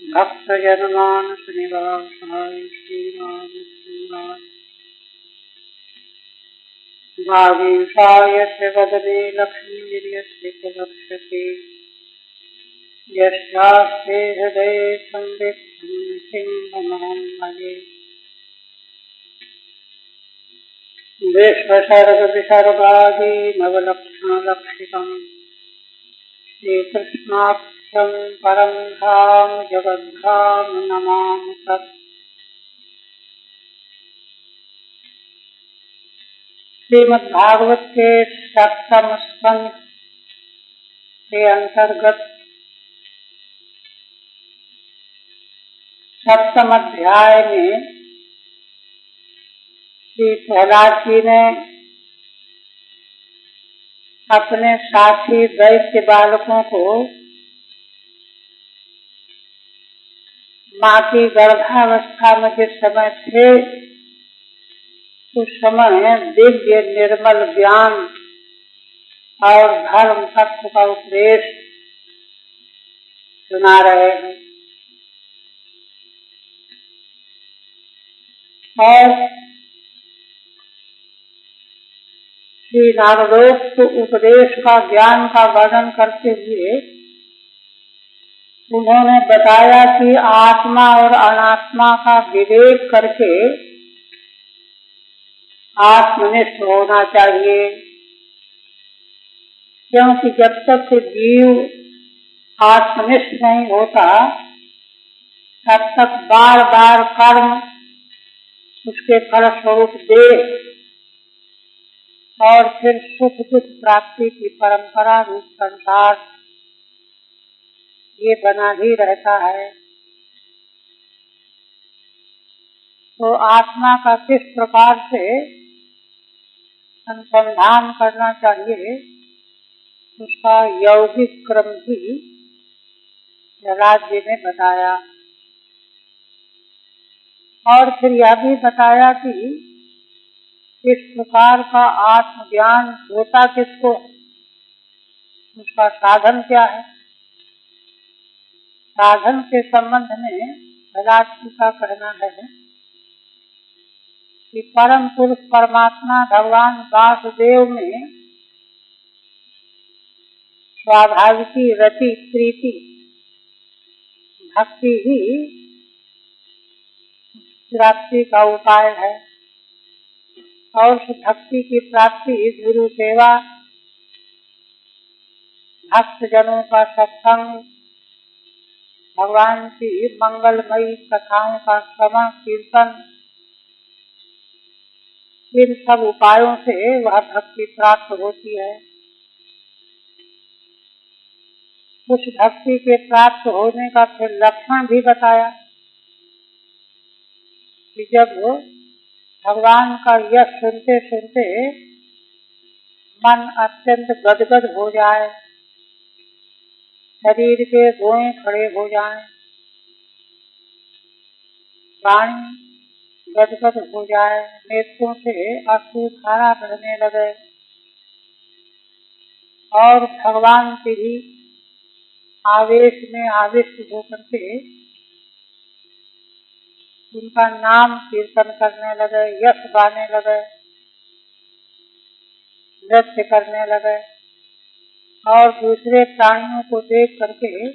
भक्त जनमानस निवासाय श्रीराम श्रीराम भागीशाय च वदने लक्ष्मीर्यस्य च वक्षसे यस्यास्ते हृदये संवित्तं सिंहमहं भजे विश्वसर्गविसर्गादि नवलक्षणलक्षितम् श्रीकृष्णाख्यं परं धाम जगद्धाम नमामि तत्। श्रीमद्भागवत के सप्तम स्कंध के अंतर्गत सप्तम अध्याय में श्री प्रहलाद जी ने अपने साथी दैत्य बालकों को माँ की गर्भावस्था में जिस समय थे उस समय दिव्य निर्मल ज्ञान और धर्म तत्व का उपदेश सुना रहे हैं और श्री नारदोक्त उपदेश का ज्ञान का वर्णन करते हुए उन्होंने बताया कि आत्मा और अनात्मा का विवेक करके आत्मनिष्ठ होना चाहिए, क्योंकि जब तक जीव आत्मनिष्ठ नहीं होता तब तक बार बार कर्म उसके फलस्वरूप दे और फिर सुख दुख प्राप्ति की परंपरा रूप संसार ये बना ही रहता है। तो आत्मा का किस प्रकार से अनुसंधान करना चाहिए उसका यौगिक क्रम भी प्रहलाद जी ने बताया और फिर यह भी बताया कि इस प्रकार का आत्मज्ञान होता किसको, उसका साधन क्या है। साधन के संबंध में प्रहलाद जी का कहना है कि परम पुरुष परमात्मा भगवान वासुदेव में स्वाभाविकी रति प्रीति भक्ति ही प्राप्ति का उपाय है और उस भक्ति की प्राप्ति गुरु सेवा, भक्त जनों का सत्संग, भगवान की मंगलमयी कथाओं का श्रवण कीर्तन, इन सब उपायों से वह भक्ति प्राप्त होती है। उस भक्ति के प्राप्त होने का फिर लक्षण भी बताया कि जब भगवान का यश सुनते सुनते मन अत्यंत गदगद हो जाए, शरीर के रोएं खड़े हो जाएं, वाणी गदगद हो जाए, नेत्रों से अश्रुधारा बहने लगे और भगवान के ही आवेश में आविष्ट होकर के उनका नाम कीर्तन करने लगे, यश गाने लगे, नृत्य करने लगे और दूसरे प्राणियों को देख करके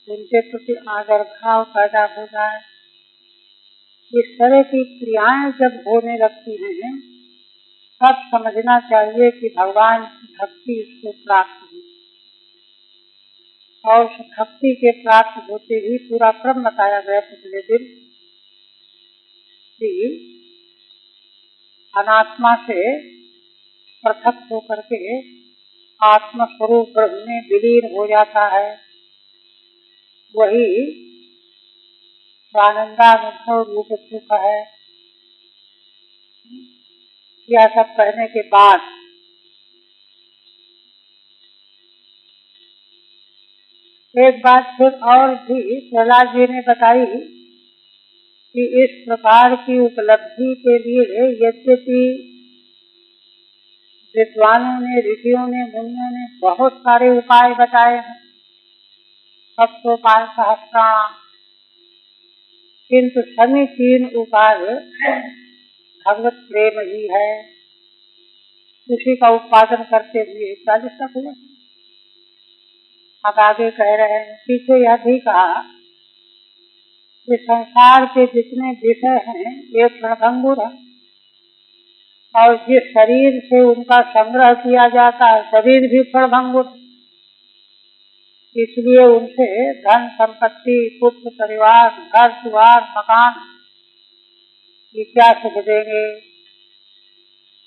उनके प्रति आदर भाव पैदा हो जाए। इस तरह की क्रियाएं जब होने लगती हैं तब समझना चाहिए कि भगवान की भक्ति इसको प्राप्त हुई और उस भक्ति के प्राप्त होते ही पूरा क्रम बताया गया पिछले दिन कि अनात्मा से पृथक होकर के आत्म स्वरूप ब्रह्म में विलीन हो जाता है। वही आनंदानुभव रूप सुख है। यह सब कहने के बाद एक बात फिर और भी प्रहलाद जी ने बताई कि इस प्रकार की उपलब्धि के लिए यद्यपि विद्वानों ने, ऋषियों ने, मुनियों ने बहुत सारे उपाय बताए हैं, सप्तोपाय सहस्राणाम, किंतु समीचीन उपाय भगवत प्रेम ही है। उसी का उत्पादन करते हुए 40 तक हुआ। अब आगे कह रहे हैं, पीछे यह भी कहा कि संसार के जितने विषय हैं ये क्षणभंगुर है, और जिस शरीर से उनका संग्रह किया जाता है शरीर भी क्षणभंगुर है। इसलिए उनसे धन संपत्ति पुत्र परिवार घर द्वार मकान ये क्या सुख देंगे।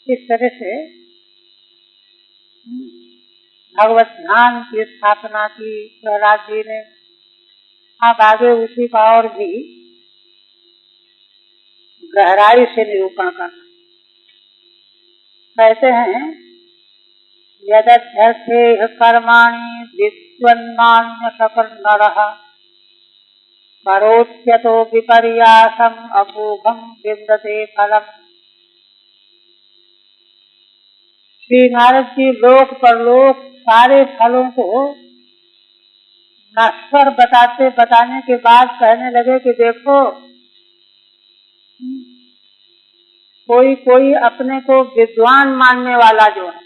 इस तरह से भगवत ध्यान की स्थापना की प्रहलाद जी ने। अब आगे उसी का और भी गहराई से निरूपण करना। कहते हैं यदध्यर्थे कर्माणि विद्वन्मान्य सकल नरः करोत्यतो विपर्यासम अमोघम विन्दते फलम। श्री नारद जी लोक परलोक सारे फलों को नश्वर बताने के बाद कहने लगे कि देखो कोई कोई अपने को विद्वान मानने वाला जो है,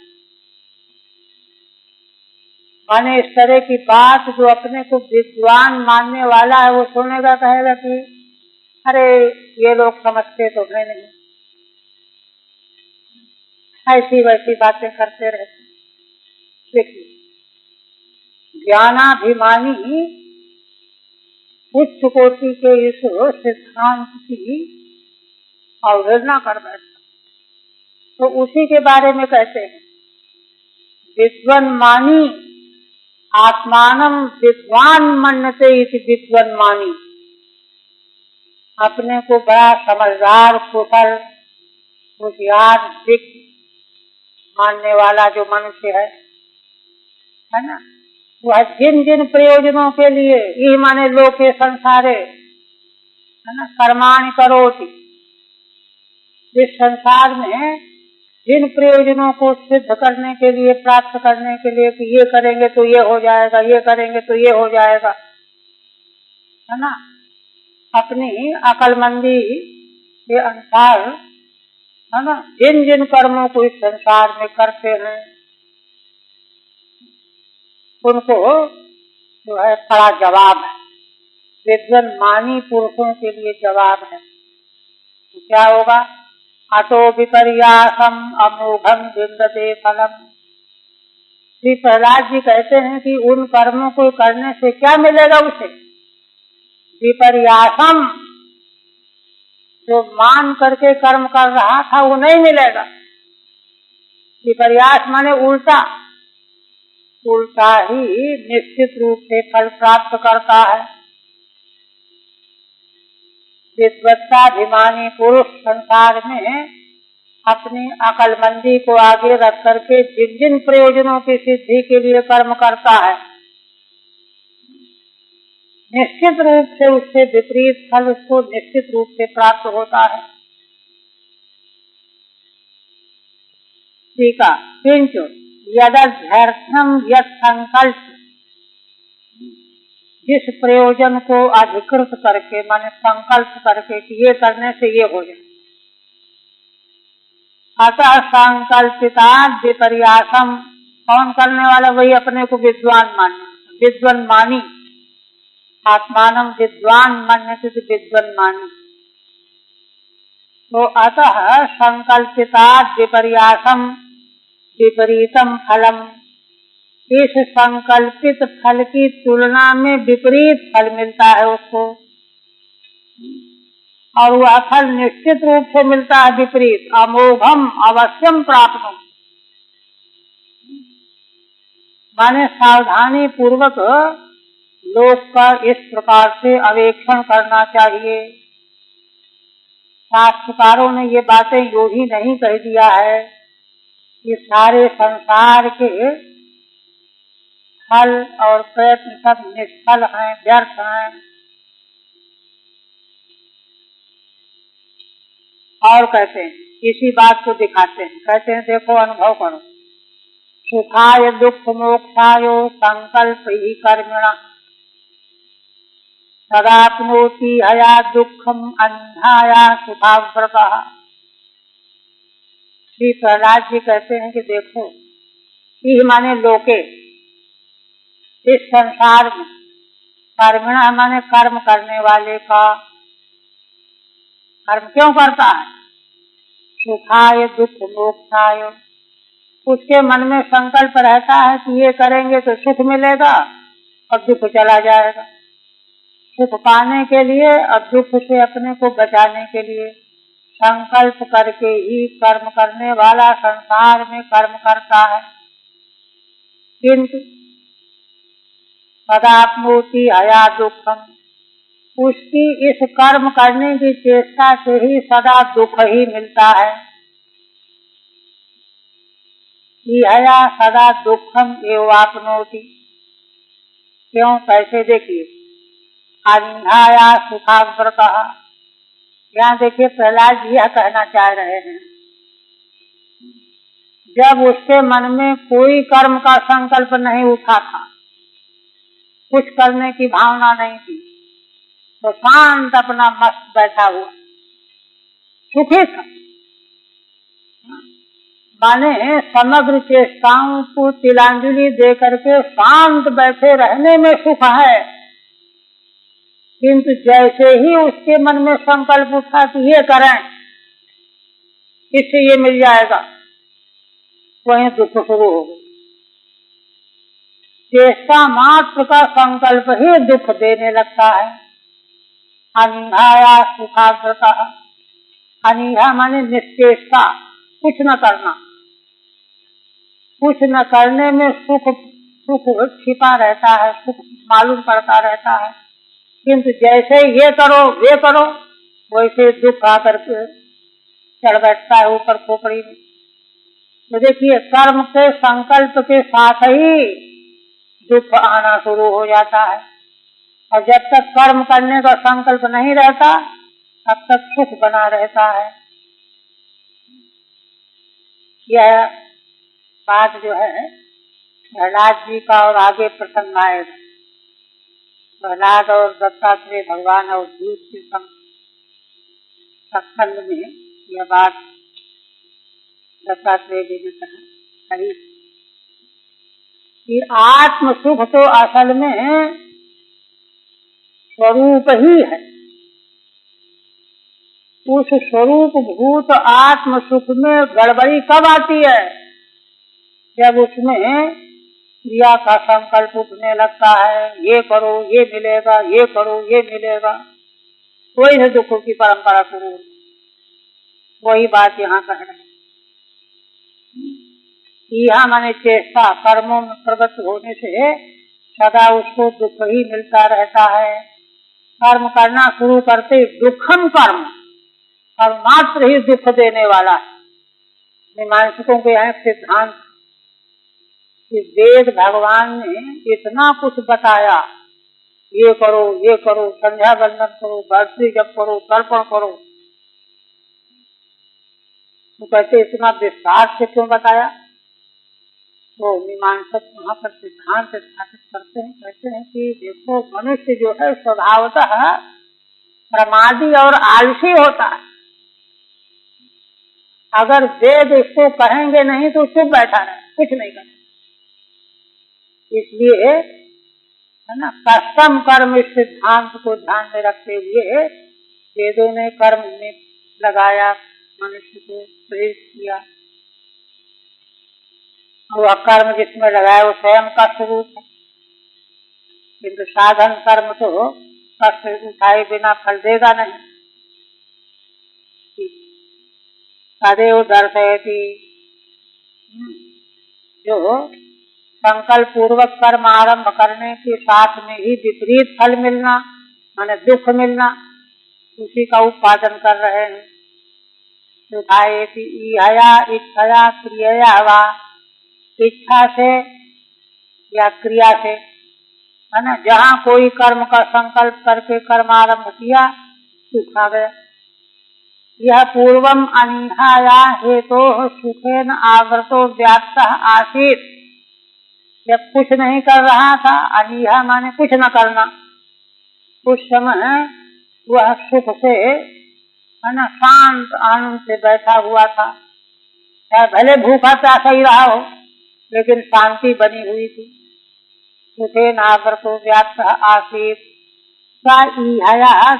माने इस तरह की बात जो अपने को विद्वान मानने वाला है वो सुनेगा, कहेगा कि अरे ये लोग समझते तो है नहीं, ऐसी वैसी बातें करते रहते। देखिए ज्ञानाभिमानी उच्च कोटि के इस सिद्धांत की अवहेलना कर बैठता, तो उसी के बारे में कहते हैं विद्वन्मानी आत्मानम विद्वान मन्यते इति विद्वन्मानी। अपने को बड़ा समझदार कुशल होशियार दिख मानने वाला जो मनुष्य है ना, वह जिन जिन प्रयोजनों के लिए ये माने लोके संसारे है ना कर्माणि करोति, इस संसार में जिन प्रयोजनों को सिद्ध करने के लिए प्राप्त करने के लिए कि ये करेंगे तो ये हो जाएगा, ये करेंगे तो ये हो जाएगा, है ना, अपनी अकलमंदी के अनुसार है ना जिन जिन कर्मों को इस संसार में करते हैं उनको जो है बड़ा जवाब है। विद्वन्मानी पुरुषों के लिए जवाब है। तो क्या होगा? अतो विपर्यासम अमोघम विन्दते फलम। श्री प्रहलाद जी कहते हैं कि उन कर्मों को करने से क्या मिलेगा उसे? विपर्यासम, जो मान करके कर्म कर रहा था वो नहीं मिलेगा। विपर्यास माने उल्टा, उल्टा ही निश्चित रूप से फल प्राप्त करता है। विद्वत्ताभिमानी पुरुष संसार में अपनी अकलमंदी को आगे रख करके जिन जिन प्रयोजनों की सिद्धि के लिए कर्म करता है निश्चित रूप से उससे विपरीत फल उसको निश्चित रूप से प्राप्त होता है। ठीक है, किंतु यदध्यर्थम यद संकल्प, जिस प्रयोजन को अधिकृत करके माने संकल्प करके कि ये करने से ये हो जाए, अतः संकल्पिता विपर्यासम, कौन करने वाला? वही अपने को विद्वान मानने, विद्वन्मानी, आत्मानम विद्वान मन्यते विद्वन्मानी। तो अतः संकल्पिता विपर्यासम विपरीतम फलम, इस संकल्पित फल की तुलना में विपरीत फल मिलता है उसको, और वह फल निश्चित रूप से मिलता है विपरीत। अमोघम अवश्यम प्राप्तम, माने सावधानी पूर्वक लोक का इस प्रकार से अवेक्षण करना चाहिए। शास्त्रकारों ने ये बातें यूं ही नहीं कह दिया है कि सारे संसार के फल और प्रयत्न सब निष्फल हैं, व्यर्थ हैं। और कहते हैं, इसी बात को दिखाते हैं, कहते हैं देखो अनुभव करो, सुखाय दुख मोक्षाय संकल्प ही कर्मिणा। तदाप्नोति हया दुखम अन्धाया सुखाव्रतः। श्री प्रहलाद जी कहते हैं कि देखो, इह माने लोके, इस संसार में, कर्मिणः माने कर्म करने वाले का, कर्म क्यों करता है? सुखाय दुख मोक्षाय, उसके मन में संकल्प रहता है कि ये करेंगे तो सुख मिलेगा और दुख चला जाएगा। सुख पाने के लिए और दुख से अपने को बचाने के लिए संकल्प करके ही कर्म करने वाला संसार में कर्म करता है। किंतु तदाप्नोति हया दुखम, उसकी इस कर्म करने की चेष्टा से ही सदा दुख ही मिलता है। हया सदा दुखम एवं आपनोति, क्यों? कैसे? देखिए, अंधाया सुखाव्रतः। यहाँ देखिए प्रहलाद जी यह कहना चाह रहे हैं, जब उसके मन में कोई कर्म का संकल्प नहीं उठा था, कुछ करने की भावना नहीं थी, तो शांत अपना मस्त बैठा हुआ सुखी था। माने समग्र चेष्टाओं को तिलांजलि दे करके शांत बैठे रहने में सुख है। किंतु जैसे ही उसके मन में संकल्प उठा कि ये करें, इससे ये मिल जाएगा, वहीं दुख शुरू हो गई। चेष्टा मात्र का संकल्प ही दुख देने लगता है। अनिहाया सुखाव्रतः, अनिहा माने निश्चेष्टा, कुछ न करना, कुछ न करने में सुख छिपा रहता है, सुख मालूम पड़ता रहता है। किंतु जैसे ये करो वे करो, वैसे दुख आकर के चढ़ बैठता है ऊपर खोपड़ी में। तो देखिए, कर्म के संकल्प के साथ ही दुख आना शुरू हो जाता है, और जब तक कर्म करने का संकल्प नहीं रहता तब तक सुख बना रहता है। यह बात जो है प्रहलाद जी का, और आगे प्रसंग आएगा प्रहलाद और दत्तात्रेय भगवान और दूत के सत्संग में यह बात दत्तात्रेय जी ने कही कि आत्म सुख तो असल में स्वरूप ही है। उस स्वरूप भूत आत्म सुख में गड़बड़ी कब आती है? जब उसमें क्रिया का संकल्प उठने लगता है, ये करो ये मिलेगा, ये करो ये मिलेगा, वही से दुखों की परंपरा शुरू होती। वही बात यहाँ कह रहे हैं। यहाँ माने चेष्टा, कर्मों में प्रवृत्त होने से सदा उसको दुख ही मिलता रहता है। कर्म करना शुरू करते दुखम कर्म, और मात्र ही दुख देने वाला है। मीमांसकों के यहाँ सिद्धांत कि वेद भगवान ने इतना कुछ बताया, ये करो ये करो, संध्या बंदन करो, गायत्री जप करो, तर्पण करो, तो कहते इतना विस्तार से क्यों बताया? तो मीमांसक वहाँ पर सिद्धांत स्थापित करते हैं, कहते हैं कि देखो, मनुष्य जो है स्वभावतः प्रमादी और आलसी होता है। अगर वेद उसको कहेंगे नहीं तो चुप बैठा रहे, कुछ नहीं करे। इसलिए है ना, कष्टम कर्म इस सिद्धांत को ध्यान में रखते हुए वेदों ने कर्म में लगाया, मनुष्य को प्रेरित किया। और वह कर्म जिसमें लगाया वो स्वयं का स्वरूप है। किंतु साधन कर्म तो कष्ट उठाए बिना फल देगा नहीं। सदैव दर्शयति, जो संकल्प पूर्वक कर्म आरंभ करने के साथ में ही विपरीत फल मिलना, माने दुख मिलना, उसी का उत्पादन कर रहे हैं। सुखायति इहया इच्छया क्रियया वा, इच्छा से या क्रिया से, है ना, जहाँ कोई कर्म का संकल्प करके कर्म आरंभ किया, सुख आ गया। यह पूर्वम अनिहाया हेतो सुखेन आवृतो व्याप्त आसीत, जब कुछ नहीं कर रहा था, अनिहा माने कुछ न करना, उस समय वह सुख से है न शांत आनंद से बैठा हुआ था। चाहे भले भूखा प्यासा ही रहा हो, लेकिन शांति बनी हुई थी। सुखे नागरतो व्याप्त आसीत सा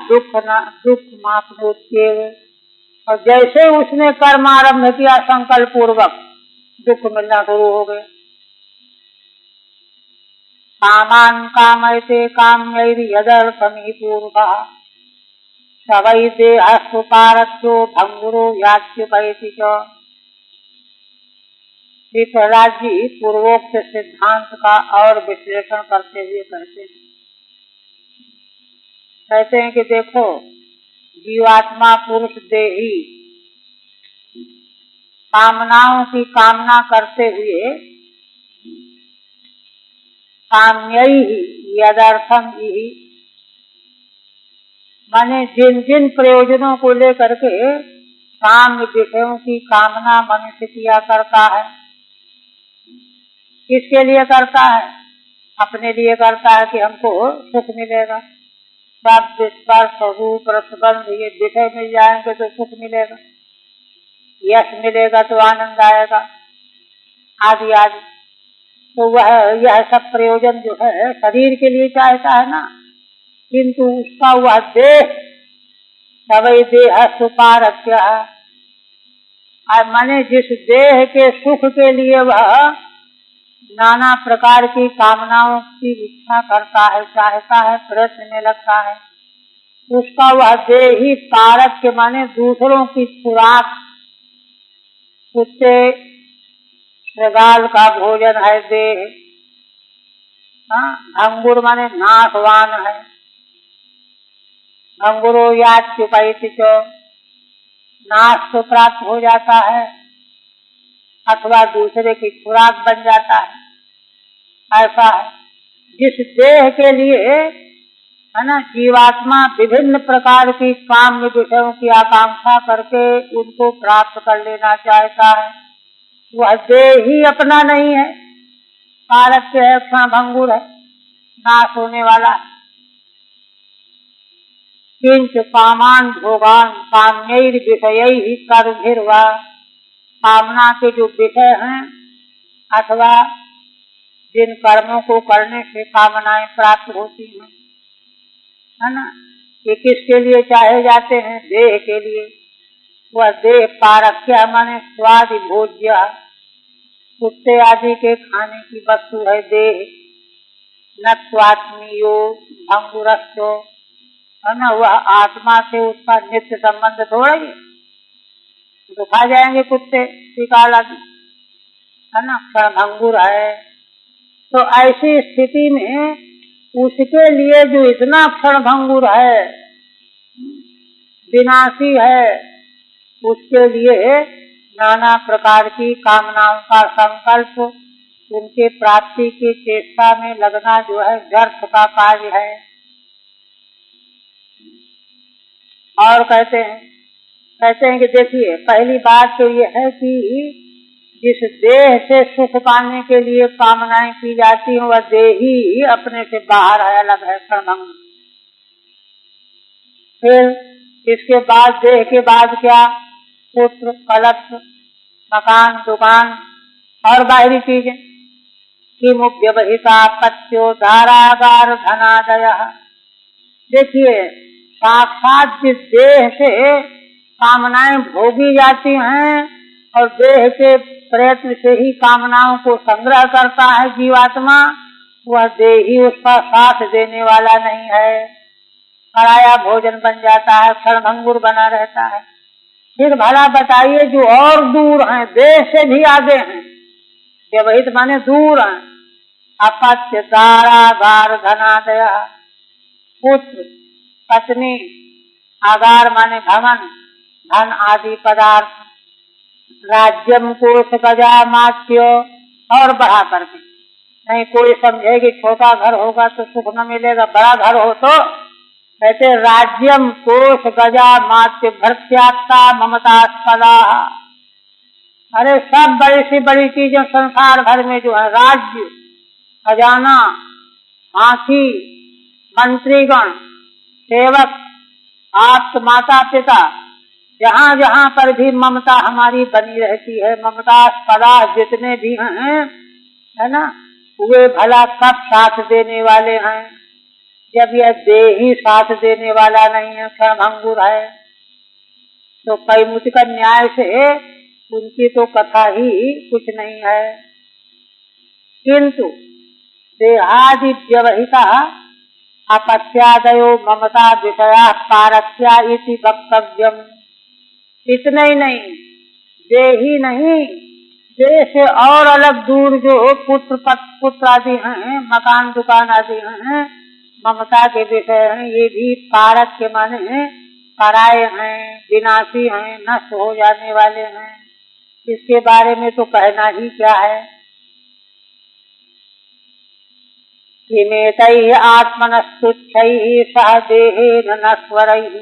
दुख मापनोत्येव। और जैसे उसने कर्म आरम्भ किया संकल्प पूर्वक, दुख मिलना शुरू हो गया। कामान कामयते काम्यैर् यदर्थमी पूर्वः सवै देहस्तु पारत्यो भंगुरो याच्युपैति च। श्री प्रहलाद जी पूर्वोक्त सिद्धांत का और विश्लेषण करते हुए कहते हैं कि देखो, जीवात्मा पुरुष देही कामनाओं की कामना करते हुए काम्यैहि यदर्थम इहि, माने जिन जिन प्रयोजनों को लेकर के काम विषयों की कामना मनुष्य किया करता है। किसके लिए करता है? अपने लिए करता है कि हमको सुख मिलेगा, शब्द स्पर्श रूप रसगंध ये विषय मिल जाएंगे तो सुख मिलेगा, यश मिलेगा तो आनंद आएगा, आदि आदि। तो वह यह सब प्रयोजन जो है शरीर के लिए चाहता है ना, किंतु उसका वह देह सवै देह सुपारत्य, माने जिस देह के सुख के लिए वह नाना प्रकार की कामनाओं की इच्छा करता है, चाहता है, प्रयत्न में लगता है, उसका वह देह ही पारत्य माने दूसरों की खुराक, कुत्ते श्रृगाल का भोजन है देह। भंगुर माने नाशवान है, भंगुरो याच्युपैति च, नाश को प्राप्त हो जाता है अथवा दूसरे की खुराक बन जाता है। ऐसा है जिस देह के लिए है ना जीवात्मा विभिन्न प्रकार की काम विषयों की आकांक्षा करके उनको प्राप्त कर लेना चाहता है, वह देह ही अपना नहीं है, पारत्य है, भंगुर है, नाश होने वाला है। किंच कामान भोगान काम्यैर् विषयैहि कर्मभिर्वा, कामना के जो विषय हैं अथवा जिन कर्मों को करने से कामनाएं प्राप्त होती हैं, है ना, ये किसके लिए चाहे जाते हैं? देह के लिए। वह देह पारख्य माने स्वाद भोज्य, कुत्ते आदि के खाने की वस्तु है देह। न स्वात्मीयो भंगुरस्तो, है ना, वह आत्मा से उसका नित्य संबंध थोड़ा ही, तो खा जाएंगे कुत्ते शिकार आदि, है ना, भंगुर है। तो ऐसी स्थिति में उसके लिए जो इतना क्षण भंगुर है, विनाशी है, उसके लिए नाना प्रकार की कामनाओं का संकल्प, उनके प्राप्ति की चेष्टा में लगना जो है व्यर्थ का कार्य है। और कहते हैं कि देखिए, पहली बात तो ये है कि जिस देह से सुख पाने के लिए कामनाएं की जाती हैं वह देह ही अपने से बाहर है, अलग है, क्षणभंग। फिर इसके बाद देह के बाद क्या? पुत्र, कलश, मकान, दुकान और बाहरी चीजें। किमुव्यवहिता पत्यो धारागार धनादय। देखिए, साक्षात जिस देह से कामनाएं भोगी जाती हैं और देह के प्रयत्न से ही कामनाओं को संग्रह करता है जीवात्मा, वह देह ही उसका साथ देने वाला नहीं है, पराया भोजन बन जाता है, क्षणभंगुर बना रहता है। फिर भला बताइए, जो और दूर हैं, देह से भी आगे हैं, व्यवहित माने दूर हैं, अपत्य दारागार धनादय, पुत्र, पत्नी, आगार माने भवन, धन आदि पदार्थ, राज्यम कोश गजा मात्य, और बढ़ा करके। नहीं कोई समझे कि छोटा घर होगा तो सुख न मिलेगा, बड़ा घर हो तो कहते राज्यम कोश गजा मात्य भृत्यात्ता ममतास्पदा। अरे सब बड़ी सी बड़ी चीजें संसार भर में जो है, राज्य, खजाना, हाथी, मंत्रीगण, सेवक, आप तो माता पिता, जहाँ जहाँ पर भी ममता हमारी बनी रहती है, ममता पदार्थ जितने भी हैं, है ना, वे भला सब साथ देने वाले हैं। जब यह देह ही साथ देने वाला नहीं है, क्षणभंगुर है, तो कैमुति का न्याय से उनकी तो कथा ही कुछ नहीं है। किंतु देहादि व्यवहिता अपत्यादयो ममता विषया पारस्या इति वक्तव्यम। इतना ही नहीं, देह ही नहीं, देह से और अलग दूर जो पुत्र आदि हैं, मकान दुकान आदि हैं, ममता के विषय हैं, ये भी पारक के माने पराये हैं, विनाशी हैं, नष्ट हो जाने वाले हैं। इसके बारे में तो कहना ही क्या है। किमेतैः आत्मनस्तुच्छैः सह देहेन नश्वरैः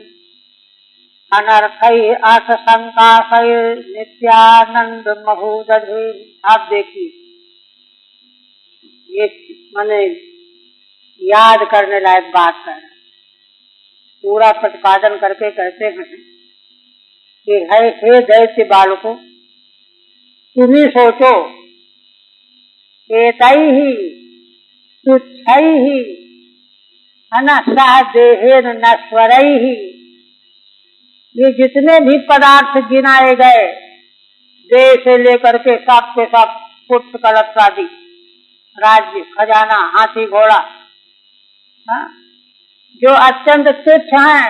अनर्थैः अर्थसंकाशैः नित्यानंद महोदधे। आप देखिए, ये माने याद करने लायक बात है। पूरा प्रतिपादन करके कहते हैं कि हे दैत्य बालको, तुम ही सोचो, एतैः तुच्छैः है ना सह देहेन नश्वरैः, ये जितने भी पदार्थ गिनाए गए, देह से लेकर के सब के सब, पुत्र कलश आदि, राज्य खजाना, हाथी घोड़ा, जो अत्यंत तुच्छ हैं,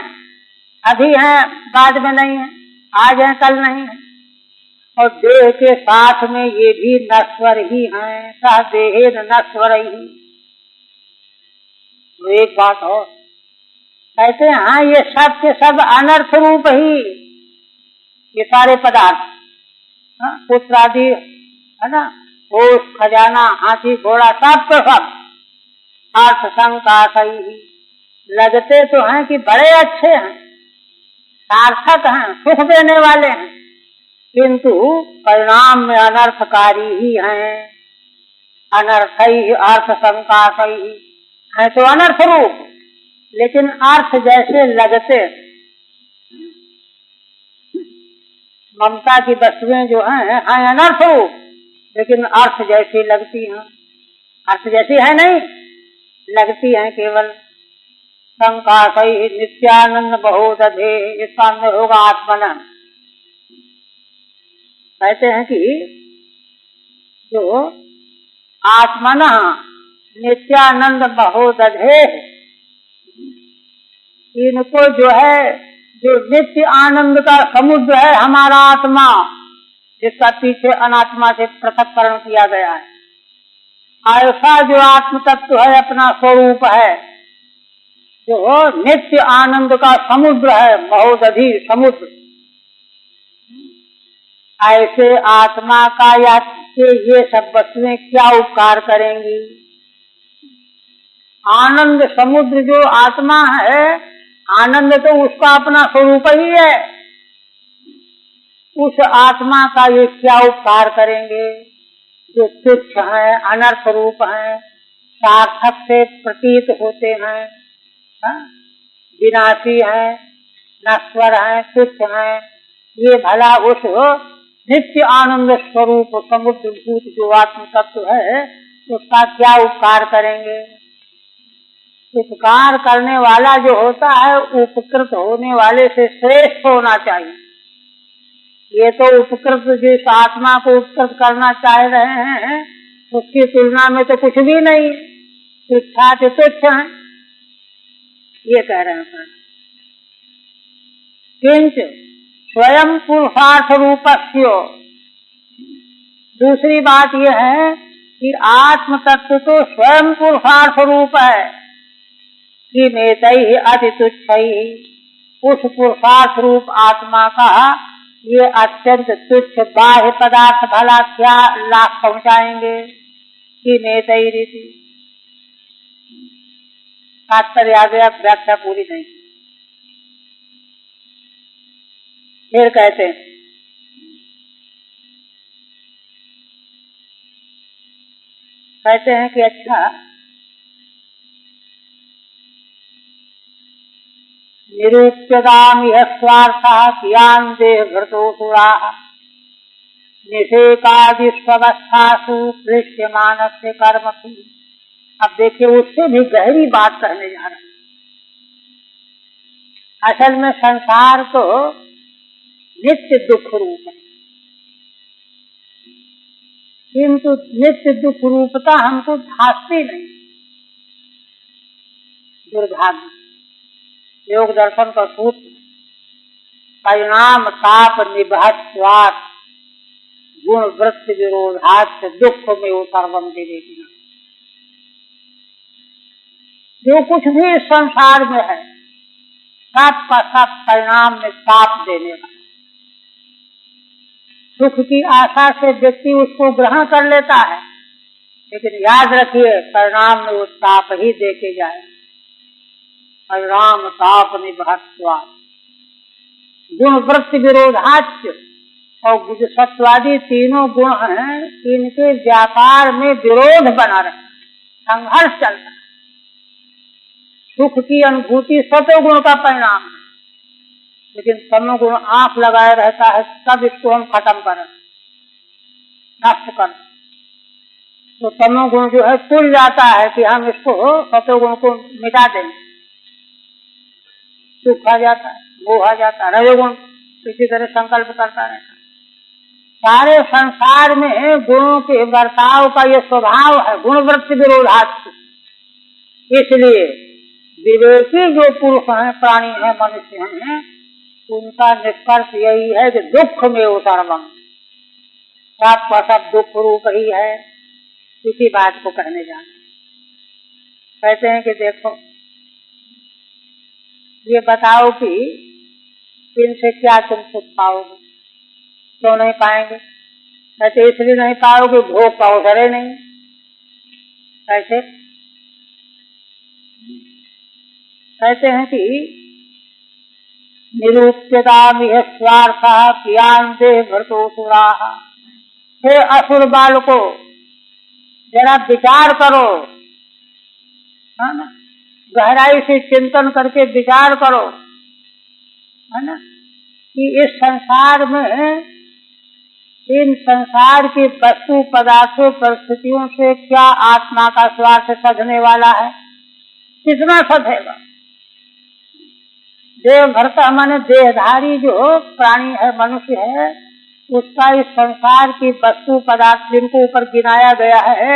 अभी हैं, बाद में नहीं है, आज है कल नहीं है, और देह के साथ में ये भी नश्वर ही हैं, सह देहेन नश्वर ही। तो एक बात और कहते हैं, हाँ ये सब के सब अनर्थ रूप ही, ये सारे पदार्थ, पुत्र आदि, है ना, होश खजाना, हाथी घोड़ा, सब के सब अर्थ संकाश ही, लगते तो हैं कि बड़े अच्छे हैं, सार्थक हैं, सुख देने वाले हैं, किंतु परिणाम में अनर्थकारी ही हैं। अनर्थ ही अर्थ संकाश ही है, तो अनर्थ रूप, लेकिन अर्थ जैसे लगते, ममता की वस्तुएं जो हैं अनर्थ रूप, लेकिन अर्थ जैसी लगती हैं, अर्थ जैसी है नहीं, लगती हैं केवल। संकाशैः नित्यानंद बहुदधे, इसका अंदर होगा आत्मना। कहते हैं कि जो आत्मना नित्यानंद बहुदधे, इनको जो है, जो नित्य आनंद का समुद्र है हमारा आत्मा, जिसका पीछे अनात्मा से पृथक्करण किया गया है, ऐसा जो आत्म तत्व है, अपना स्वरूप है, जो नित्य आनंद का समुद्र है, महोदधि समुद्र, ऐसे आत्मा का या ये सब वस्तुएं क्या उपकार करेंगी। आनंद समुद्र जो आत्मा है, आनंद तो उसका अपना स्वरूप ही है, उस आत्मा का ये क्या उपकार करेंगे, जो तुच्छ है, अनर्थ रूप है, सार्थक से प्रतीत होते हैं, विनाशी है, नश्वर है, तुच्छ है, ये भला उस नित्य आनंद स्वरूप समुद्र भूत जो आत्म तत्व है, उसका क्या उपकार करेंगे। उपकार करने वाला जो होता है, उपकृत होने वाले से श्रेष्ठ होना चाहिए। ये तो उपकृत जिस आत्मा को उपकृत करना चाह रहे हैं, उसकी तुलना में तो कुछ भी नहीं, तुच्छा से तुच्छ है, ये कह रहे हैं। किंतु स्वयं पुरुषार्थ रूपस्य, दूसरी बात यह है कि आत्म तत्व तो स्वयं पुरुषार्थ रूप है, कि नेतैः अति तुच्छैः, उस पुरुषार्थ रूप आत्मा का ये अत्यंत तुच्छ बाह्य पदार्थ भला क्या लाभ पहुंचाएंगे, कि नेतैः रीति। तात्पर्य आ गया, व्याख्या पूरी नहीं। फिर कहते हैं कि अच्छा, निरूप्यतामिह स्वार्थः कियान् देहभृतोऽसुराः निषेकादिष्वस्थासु दृश्यमानस्य कर्मसु। अब देखिए उससे भी गहरी बात कहने जा रहे हैं। असल में संसार तो नित्य दुख रूप है, किंतु नित्य दुख रूपता हमको भासती नहीं। दुर्भाग्य। योग दर्शन का सूत्र परिणाम ताप निबहत्वात् गुण वृत्ति विरोधात् दुख में वो सर्वम विवेकिना। जो कुछ भी इस संसार में है सब का सब परिणाम में ताप देने वाला। सुख की आशा से व्यक्ति उसको ग्रहण कर लेता है, लेकिन याद रखिए परिणाम में वो ताप ही दे के जाए। परिणाम ताप निबहत्वात् गुण वृत्ति विरोधाच्य। और जो सत्वादी तीनों गुण हैं इनके व्यापार में विरोध बना रहता है, संघर्ष चलता है। सुख की अनुभूति सतोगुण का परिणाम है, लेकिन तमोगुण आंख लगाए रहता है तब इसको हम खत्म करें, नष्ट करें। तो तमोगुण जो है तुल जाता है कि हम इसको सतोगुण को मिटा देंगे, सुख आ जाता है, मोह आ जाता है। रजोगुण इसी तरह संकल्प करता रहता है। सारे संसार में गुणों के बर्ताव का ये स्वभाव है, गुण वृत्ति विरोधात्। इसलिए विवेकी जो पुरुष हैं, प्राणी हैं, मनुष्य हैं, उनका निष्कर्ष यही है कि दुख में वो सर्वम, सब का सब दुख रूप ही है। इसी बात को कहने जाना। कहते हैं कि देखो ये बताओ कि इनसे क्या तुम सुख पाओगे? क्यों नहीं पाएंगे? कहते इसलिए नहीं पाओगे भोग का अवसर ही नहीं। कैसे? कहते हैं कि निरूप्यतामिह स्वार्थः कियान् देहभृतोऽसुराः। हे असुर बालको जरा विचार करो, है ना, गहराई से चिंतन करके विचार करो, है ना, कि इस संसार में इन संसार की वस्तु पदार्थों परिस्थितियों से क्या आत्मा का स्वार्थ सधने वाला है? कितना सधेगा? देह भरता माने देहधारी जो प्राणी है, मनुष्य है, उसका इस संसार की वस्तु पदार्थ जिनको ऊपर गिनाया गया है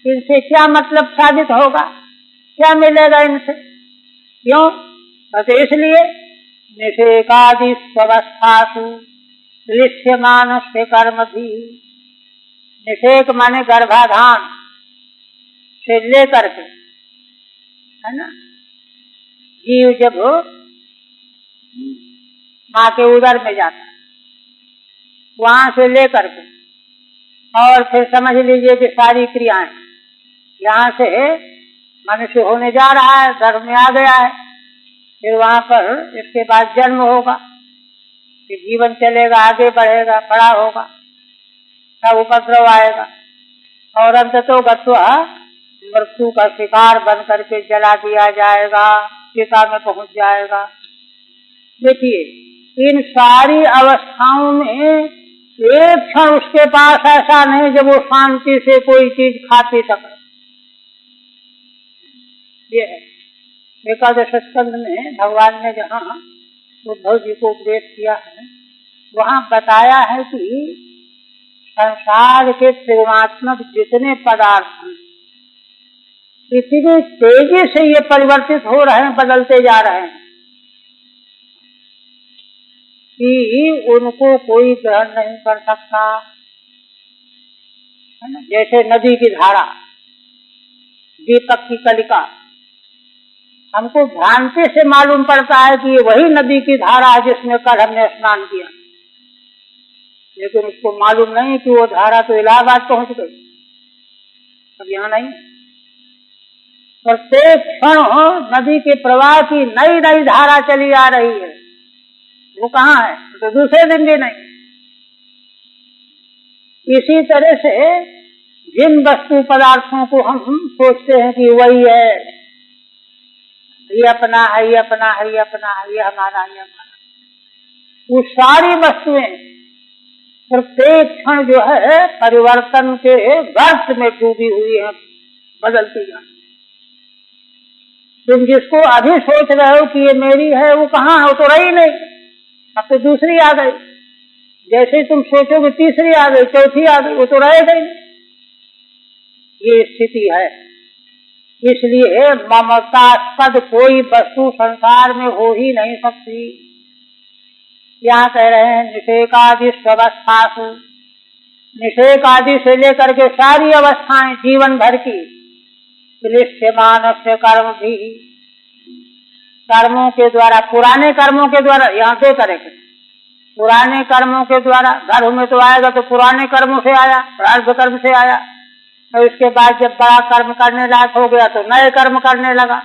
इनसे क्या मतलब साबित होगा? क्या मिलेगा इनसे? क्यों? कहते इसलिए निषेकादि स्वस्थासु दृश्यमानस्य कर्म भी। निषेक माने गर्भाधान से लेकर के, है ना, जीव जब माँ के उदर में जाता है वहां से लेकर के और फिर समझ लीजिए कि सारी क्रियाएं यहाँ से मनुष्य होने जा रहा है, गर्भ में आ गया है, फिर वहां पर इसके बाद जन्म होगा, फिर जीवन चलेगा, आगे बढ़ेगा, बड़ा होगा, तब उपद्रव आएगा और अंततः गत्वा मृत्यु का शिकार बन करके जला दिया जाएगा, चिता में पहुंच जाएगा। देखिए इन सारी अवस्थाओं में एक क्षण उसके पास ऐसा नहीं जब वो शांति से कोई चीज खा पी सके। ये है एकादश स्कंद में भगवान ने जहाँ उद्धव जी को उपदेश किया है वहाँ बताया है कि संसार के त्रिगुणात्मक जितने पदार्थ हैं इतनी तेजी से ये परिवर्तित हो रहे हैं, बदलते जा रहे हैं कि उनको कोई ग्रहण नहीं कर सकता, है ना। जैसे नदी की धारा, दीपक की कलिका, हमको भ्रांति से मालूम पड़ता है कि ये वही नदी की धारा है जिसमें कल हमने स्नान किया, लेकिन उसको मालूम नहीं कि वो धारा तो इलाहाबाद पहुंच गई, अब यहाँ नहीं। प्रत्येक क्षण नदी के प्रवाह की नई नई धारा चली आ रही है, वो कहाँ है? तो दूसरे दिन भी नहीं। इसी तरह से जिन वस्तु पदार्थों को हम सोचते हैं कि वही है, ये अपना है, ये अपना है, ये अपना है, ये हमारा, ये हमारा। वो सारी वस्तुएं प्रत्येक क्षण जो है परिवर्तन के गर्त में डूबी हुई है, बदलती जाती। तुम जिसको अभी सोच रहे हो कि ये मेरी है, वो कहाँ है? वो तो रही नहीं, अब तो दूसरी आ गई। जैसे ही तुम सोचोगे तीसरी आ गई, चौथी आ गई, वो तो रह गई। ये स्थिति है। इसलिए ममतास्पद कोई वस्तु संसार में हो ही नहीं सकती। यहाँ कह रहे हैं निषेकादि स्वस्थासु, निषेक आदि से लेकर के सारी अवस्थाएं जीवन भर की, क्लिश्यमानस्य कर्म भी, कर्मों के द्वारा, पुराने कर्मों के द्वारा, यहाँ दो तरह के, पुराने कर्मों के द्वारा, घर में तो आएगा तो पुराने कर्मों से आया, प्रारब्ध कर्म से आया, और उसके बाद जब बड़ा कर्म करने लायक हो गया तो नए कर्म करने लगा।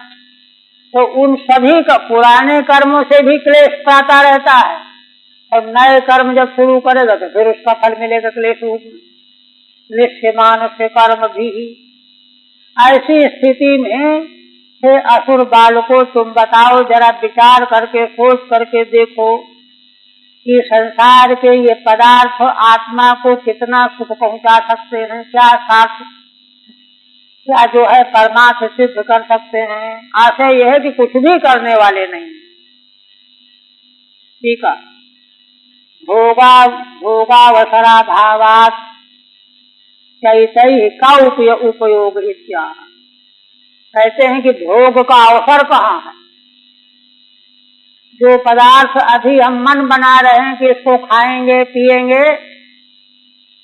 तो उन सभी का पुराने कर्मों से भी क्लेश पाता रहता है, और नए कर्म जब शुरू करेगा तो फिर उसका फल मिलेगा क्लेश रूप में। निश्चयमान से कर्म भी। ऐसी स्थिति में हे असुर बालकों, तुम बताओ, जरा विचार करके सोच करके देखो कि संसार के ये पदार्थ आत्मा को कितना सुख पहुंचा सकते हैं, क्या साथ, क्या जो है परमार्थ सिद्ध कर सकते हैं। आशय यह है कि कुछ भी करने वाले नहीं। ठीक है। भोगावसरा भावात चैतई का उपयोग इत्या। कहते हैं कि भोग का अवसर कहाँ है? जो पदार्थ अभी हम मन बना रहे हैं कि इसको खाएंगे पिएंगे,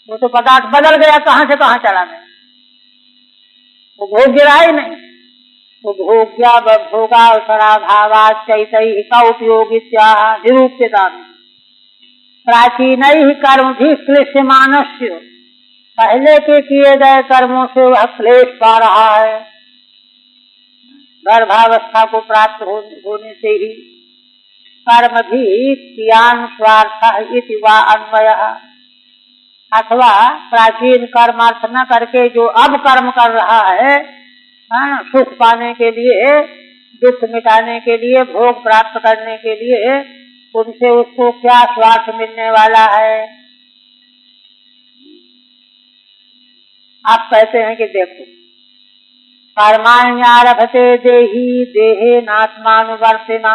वो तो पदार्थ बदल गया, कहाँ से कहाँ चला गया, वो भोग गिरा ही नहीं। तो भोगावसरा भावात चैतई का उपयोग इत्या निरूप्यता। प्राचीन ही कर्म भी क्लिश्यमानस्य, पहले के किए गए कर्मों से वह क्लेश पा रहा है। गर्भावस्था को प्राप्त होने से ही कर्म भी क्रियान स्वार्थ इति वा अन्वयः, अथवा प्राचीन कर्म अर्थ न करके जो अब कर्म कर रहा है, सुख पाने के लिए, दुख मिटाने के लिए, भोग प्राप्त करने के लिए, उनसे उसको क्या स्वार्थ मिलने वाला है? आप कहते हैं कि देखो, कर्माण्यारभते देही देहे नात्मानुवर्तिना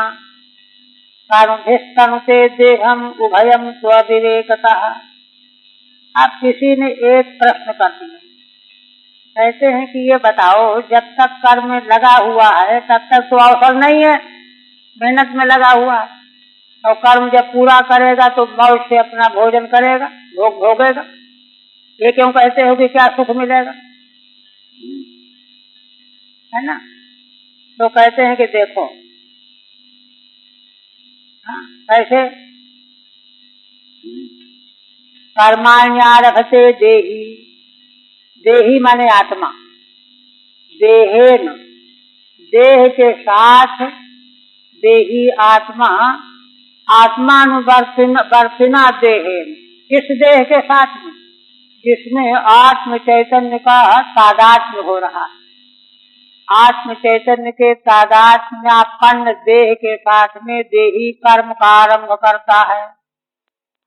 कर्मभिस्तनुते देहम उभयम स्वविवेकतः। आप किसी ने एक प्रश्न कर दिया, कहते हैं कि ये बताओ, जब तक कर्म में लगा हुआ है तब तक तो अवसर नहीं है, मेहनत में लगा हुआ है, और कर्म जब पूरा करेगा तो मौज से अपना भोजन करेगा, भोग भोगेगा। ये क्यों कहते हो कि क्या सुख मिलेगा, है ना? तो कहते हैं कि देखो, कैसे? कर्माण्यारभते देही, देही माने आत्मा, देहेन, देह के साथ देही आत्मा, आत्मानुवर्तिना देहेन, किस देह के साथ में? जिसमें आत्म चैतन्य का तादात्म्य हो रहा है। आत्म चैतन्य के तादात्म्यापन्न देह के साथ में देही कर्म का आरंभ करता है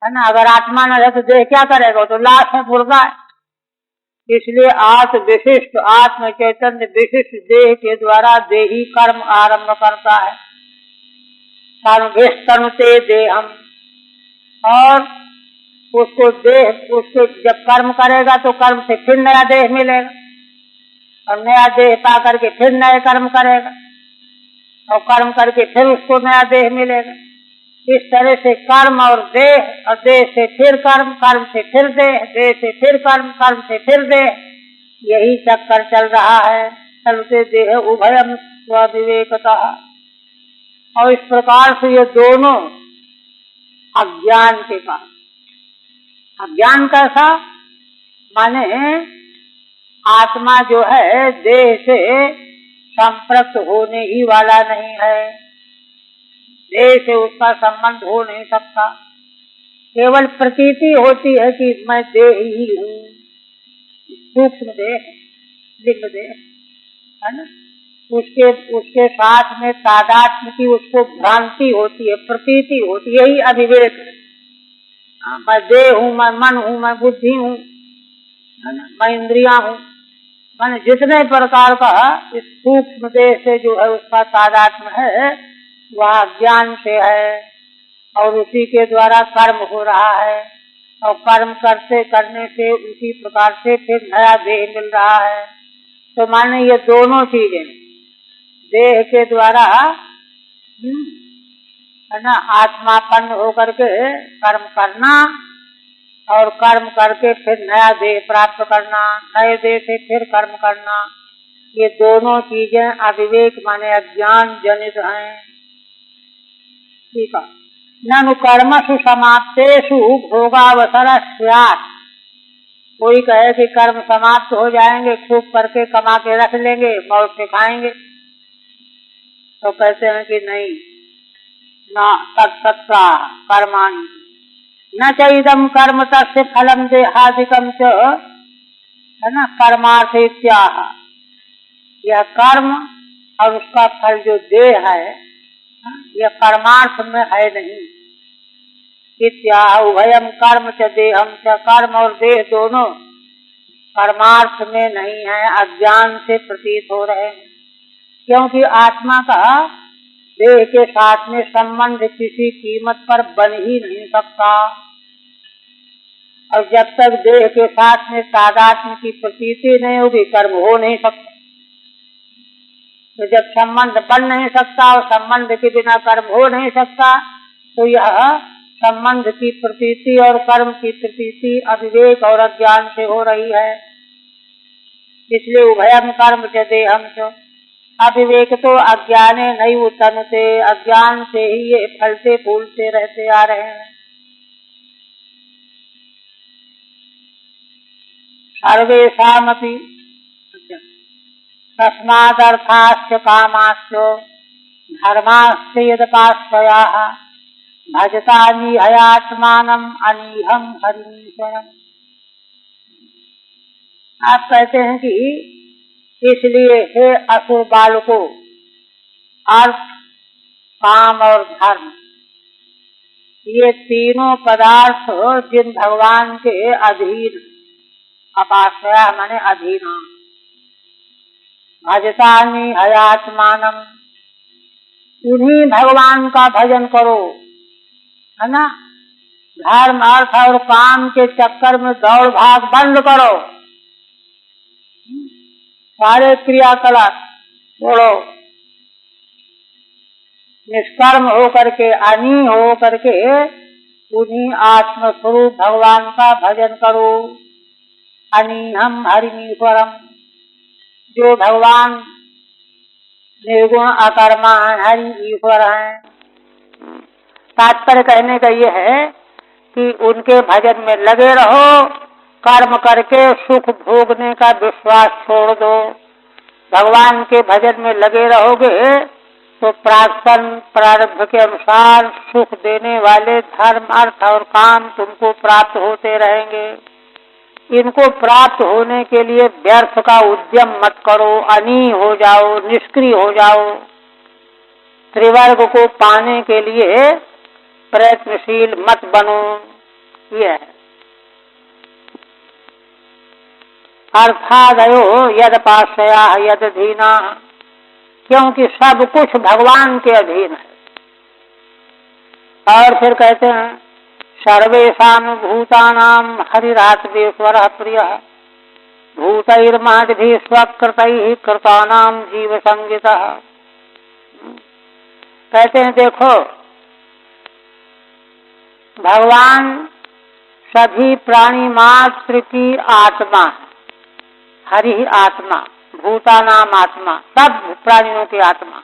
ना? अगर आत्मा न रहे तो देह क्या करेगा? तो लाश है, मुर्गा है। इसलिए आत्म विशिष्ट, आत्म चैतन्य विशिष्ट देह के द्वारा देही कर्म आरंभ करता है। कर्मभिस्तनुते देहम, और उसको देह, उसको जब कर्म करेगा तो कर्म से फिर नया देह मिलेगा, और नया देह पा करके फिर नए कर्म करेगा, और कर्म करके फिर उसको नया देह मिलेगा। इस तरह से कर्म और देह से फिर कर्म, कर्म से फिर देह, देह से फिर कर्म, कर्म से फिर देह, यही चक्कर चल रहा है। चलते देह उभयम स्वविवेकतः। और इस प्रकार से ये दोनों अज्ञान के कारण, अज्ञान कैसा माने आत्मा जो है देह से संपृक्त होने ही वाला नहीं है, देह से उसका संबंध हो नहीं सकता। केवल प्रतीति होती है कि मैं देह ही हूँ, सूक्ष्म देह, लिंग देह, है ना? उसके साथ में तादात्म्य की उसको भ्रांति होती है, प्रतीति होती है, यही अविवेक है। मैं देह हूँ, मैं मन हूँ, मैं बुद्धि हूँ, मैं इंद्रियां हूँ, मैंने जितने प्रकार का इस सूक्ष्म देह से जो है उसका तादात्म्य है वह ज्ञान से है, और उसी के द्वारा कर्म हो रहा है, और कर्म करने से उसी प्रकार से फिर नया देह मिल रहा है। तो माने ये दोनों चीजें देह के द्वारा है ना आत्मापन्न होकर के कर्म करना, और कर्म करके फिर नया देह प्राप्त करना, नए देह से फिर कर्म करना, ये दोनों चीजें अविवेक माने अज्ञान जनित हैं। ठीक है। ननु कर्मसु समाप्तेषु भोगावसर स्यात्। कोई कहे कि कर्म समाप्त हो जाएंगे, खूब करके कमा के रख लेंगे, मौज से खाएंगे, तो कहते हैं कि नहीं, न तत्सत्ता कर्माणि न चैदम कर्म तस्य फलम देहादिकम च, है ना, कर्मार्थ इत्याह। यह कर्म और उसका फल जो देह है यह परमार्थ में है नहीं। इत्याह उभयम कर्म च देहम च, कर्म और देह दोनों परमार्थ में नहीं है, अज्ञान से प्रतीत हो रहे हैं। क्योंकि आत्मा का देह के साथ में संबंध किसी कीमत पर बन ही नहीं सकता, और जब तक देह के साथ में तादात्म्य की प्रतीति नहीं होगी कर्म हो नहीं सकता। तो जब संबंध बन नहीं सकता और संबंध के बिना कर्म हो नहीं सकता, तो यह संबंध की प्रतीति और कर्म की प्रतीति अविवेक और अज्ञान से हो रही है। इसलिए उभयम कर्म च देहम च, अविवेक तो अज्ञाने नहीं उत्तनते, अज्ञान से ही ये फलते फूलते रहते आ रहे हैं। सर्वेषामपि तस्मादर्थाश्च कामाश्च धर्माश्च यदपाश्रयाः भजतानि हयात्मानम् अनीहम् हरिमीश्वरम्। आप कहते हैं कि इसलिए हे असुर बालकों, अर्थ, काम और धर्म ये तीनों पदार्थ जिन भगवान के अधीन, अपाश्रया माने अधीना, भजतानि हयात्मानम, उन्हीं भगवान का भजन करो, है ना। धर्म अर्थ और काम के चक्कर में दौड़ भाग बंद करो, सारे क्रियाकलाप छोड़ो, निष्कर्म हो करके अनी हो करके उन्हीं आत्मस्वरूप भगवान का भजन करो। अनीहम हरिमीश्वरम, जो भगवान निर्गुण अकर्मा है, हरि ईश्वर है। तात्पर्य कहने का ये है कि उनके भजन में लगे रहो, कर्म करके सुख भोगने का विश्वास छोड़ दो। भगवान के भजन में लगे रहोगे तो प्राक्तन प्रारब्ध के अनुसार सुख देने वाले धर्म अर्थ और काम तुमको प्राप्त होते रहेंगे। इनको प्राप्त होने के लिए व्यर्थ का उद्यम मत करो, अनी हो जाओ, निष्क्रिय हो जाओ। त्रिवर्ग को पाने के लिए प्रयत्नशील मत बनो। यह है अर्थादयो यद पाशया यद धीना, क्योंकि सब कुछ भगवान के अधीन है। और फिर कहते हैं सर्वेषां भूतानां हरिरात्मेश्वरः प्रियः भूतैर्महद्भिः स्वकृतैः कृतानां जीव संगितः। कहते हैं देखो, भगवान सभी प्राणी मात्र की आत्मा है, हरि आत्मा, भूतानाम आत्मा, सब प्राणियों की आत्मा,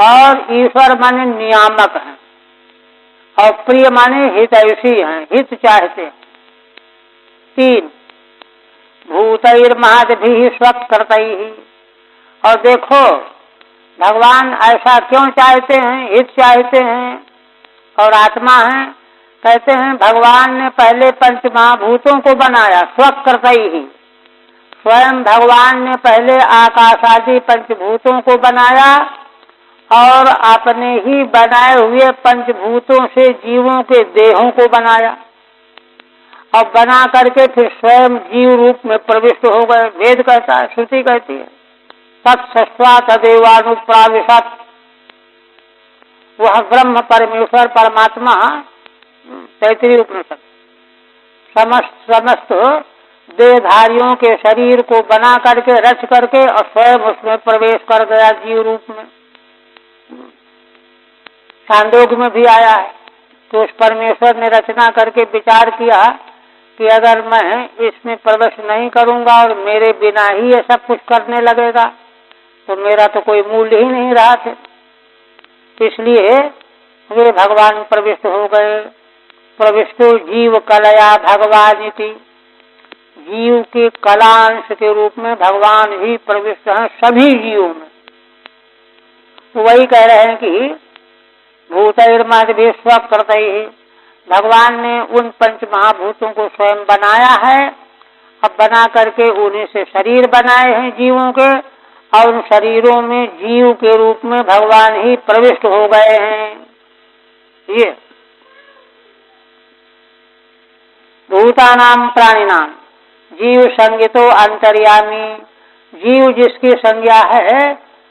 और ईश्वर माने नियामक है, और प्रिय माने हितैषी हैं, हित चाहते हैं। तीन भूतैर्महद्भिः स्वकृतैः, और देखो भगवान ऐसा क्यों चाहते हैं, हित चाहते हैं और आत्मा है। कहते हैं भगवान ने पहले पंच महाभूतों को बनाया स्वकृतैः, स्वयं भगवान ने पहले आकाश आदि पंचभूतों को बनाया और अपने ही बनाए हुए पंचभूतों से जीवों के देहों को बनाया और बना करके फिर स्वयं जीव रूप में प्रविष्ट हो गए। वेद कहता है, श्रुति कहती है, तत्सत्वा तदेवानुप्राविशत्। वह ब्रह्म परमेश्वर परमात्मा तैत्तिरीय उपनिषद समस्त देहधारियों के शरीर को बना करके रच करके और स्वयं उसमें प्रवेश कर गया जीव रूप में। छांदोग्य में भी आया है तो उस परमेश्वर ने रचना करके विचार किया कि अगर मैं इसमें प्रवेश नहीं करूंगा और मेरे बिना ही ये सब कुछ करने लगेगा तो मेरा तो कोई मूल्य ही नहीं रहा थे। इसलिए वे भगवान प्रविष्ट हो गए। प्रविष्टो जीव कलया भगवान इति, जीव के कलांश के रूप में भगवान ही प्रविष्ट हैं सभी जीवों में। वही कह रहे हैं कि भूतैर्मद्भिः स्वकृतैः, भगवान ने उन पंच महाभूतों को स्वयं बनाया है। अब बना करके उन्हीं से शरीर बनाए हैं जीवों के और उन शरीरों में जीव के रूप में भगवान ही प्रविष्ट हो गए हैं। ये भूतानाम प्राणिनाम जीव संज्ञितो अंतर्यामी, जीव जिसकी संज्ञा है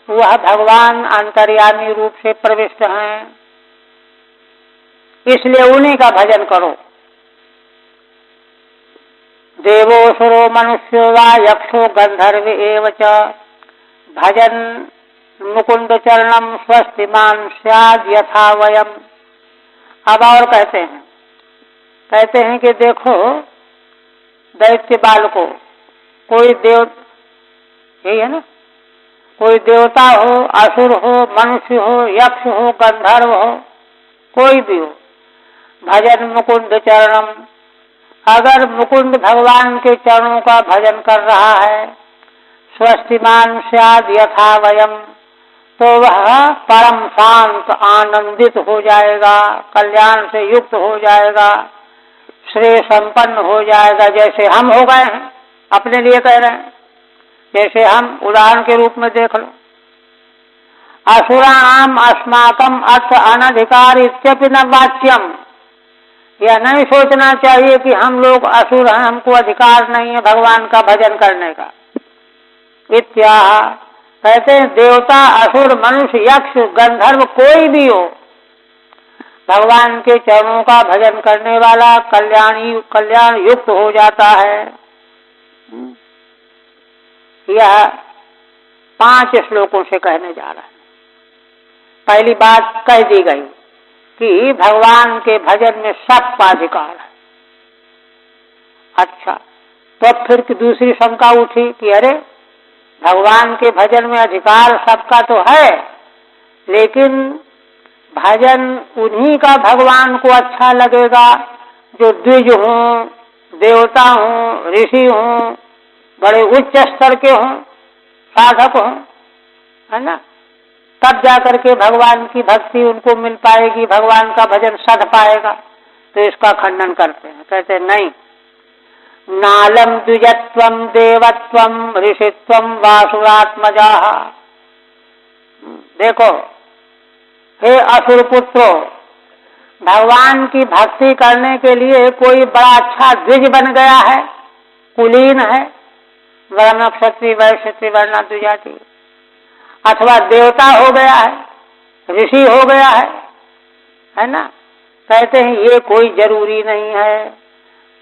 वह भगवान अंतर्यामी रूप से प्रविष्ट हैं, इसलिए उन्हीं का भजन करो। देवोसुरो मनुष्यो वा यक्षो गंधर्व एव च भजन मुकुंद चरणम स्वस्तिमान स्याद् यथा वयम। अब और कहते हैं कि देखो दैत्य बाल को कोई देव, यही है ना, कोई देवता हो, असुर हो, मनुष्य हो, यक्ष हो, गंधर्व हो, कोई भी हो, भजन मुकुंद चरणम, अगर मुकुंद भगवान के चरणों का भजन कर रहा है, स्वस्तिमान स्याद् यथा वयम, तो वह परम शांत आनंदित हो जाएगा, कल्याण से युक्त हो जाएगा, श्रेय संपन्न हो जाएगा, जैसे हम हो गए हैं। अपने लिए कह रहे हैं, जैसे हम उदाहरण के रूप में देख लो, असुराणाम अस्माकम अर्थ अनधिकार इत्यपि न वाच्यम, यह नहीं सोचना चाहिए कि हम लोग असुर हैं, हमको अधिकार नहीं है भगवान का भजन करने का। इत्याह कहते हैं देवता, असुर, मनुष्य, यक्ष, गंधर्व कोई भी हो, भगवान के चरणों का भजन करने वाला कल्याण युक्त हो जाता है। यह 5 श्लोकों से कहने जा रहा है। पहली बात कह दी गई कि भगवान के भजन में सबका अधिकार है। अच्छा, तो फिर दूसरी शंका उठी कि अरे भगवान के भजन में अधिकार सबका तो है, लेकिन भजन उन्हीं का भगवान को अच्छा लगेगा जो द्विज हों, देवता हों, ऋषि हों, बड़े उच्च स्तर के हों, साधक हों, है ना, तब जाकर के भगवान की भक्ति उनको मिल पाएगी, भगवान का भजन सध पाएगा। तो इसका खंडन करते हैं, कहते हैं नहीं, नालम द्विजत्वम देवत्वम ऋषित्वम वासुरात्मजाः। देखो हे असुर पुत्रो, भगवान की भक्ति करने के लिए कोई बड़ा अच्छा द्विज बन गया है, कुलीन है, वर्ण क्षत्रिय वैश्य वर्ण द्विजाति, अथवा देवता हो गया है, ऋषि हो गया है ना। कहते हैं ये कोई जरूरी नहीं है।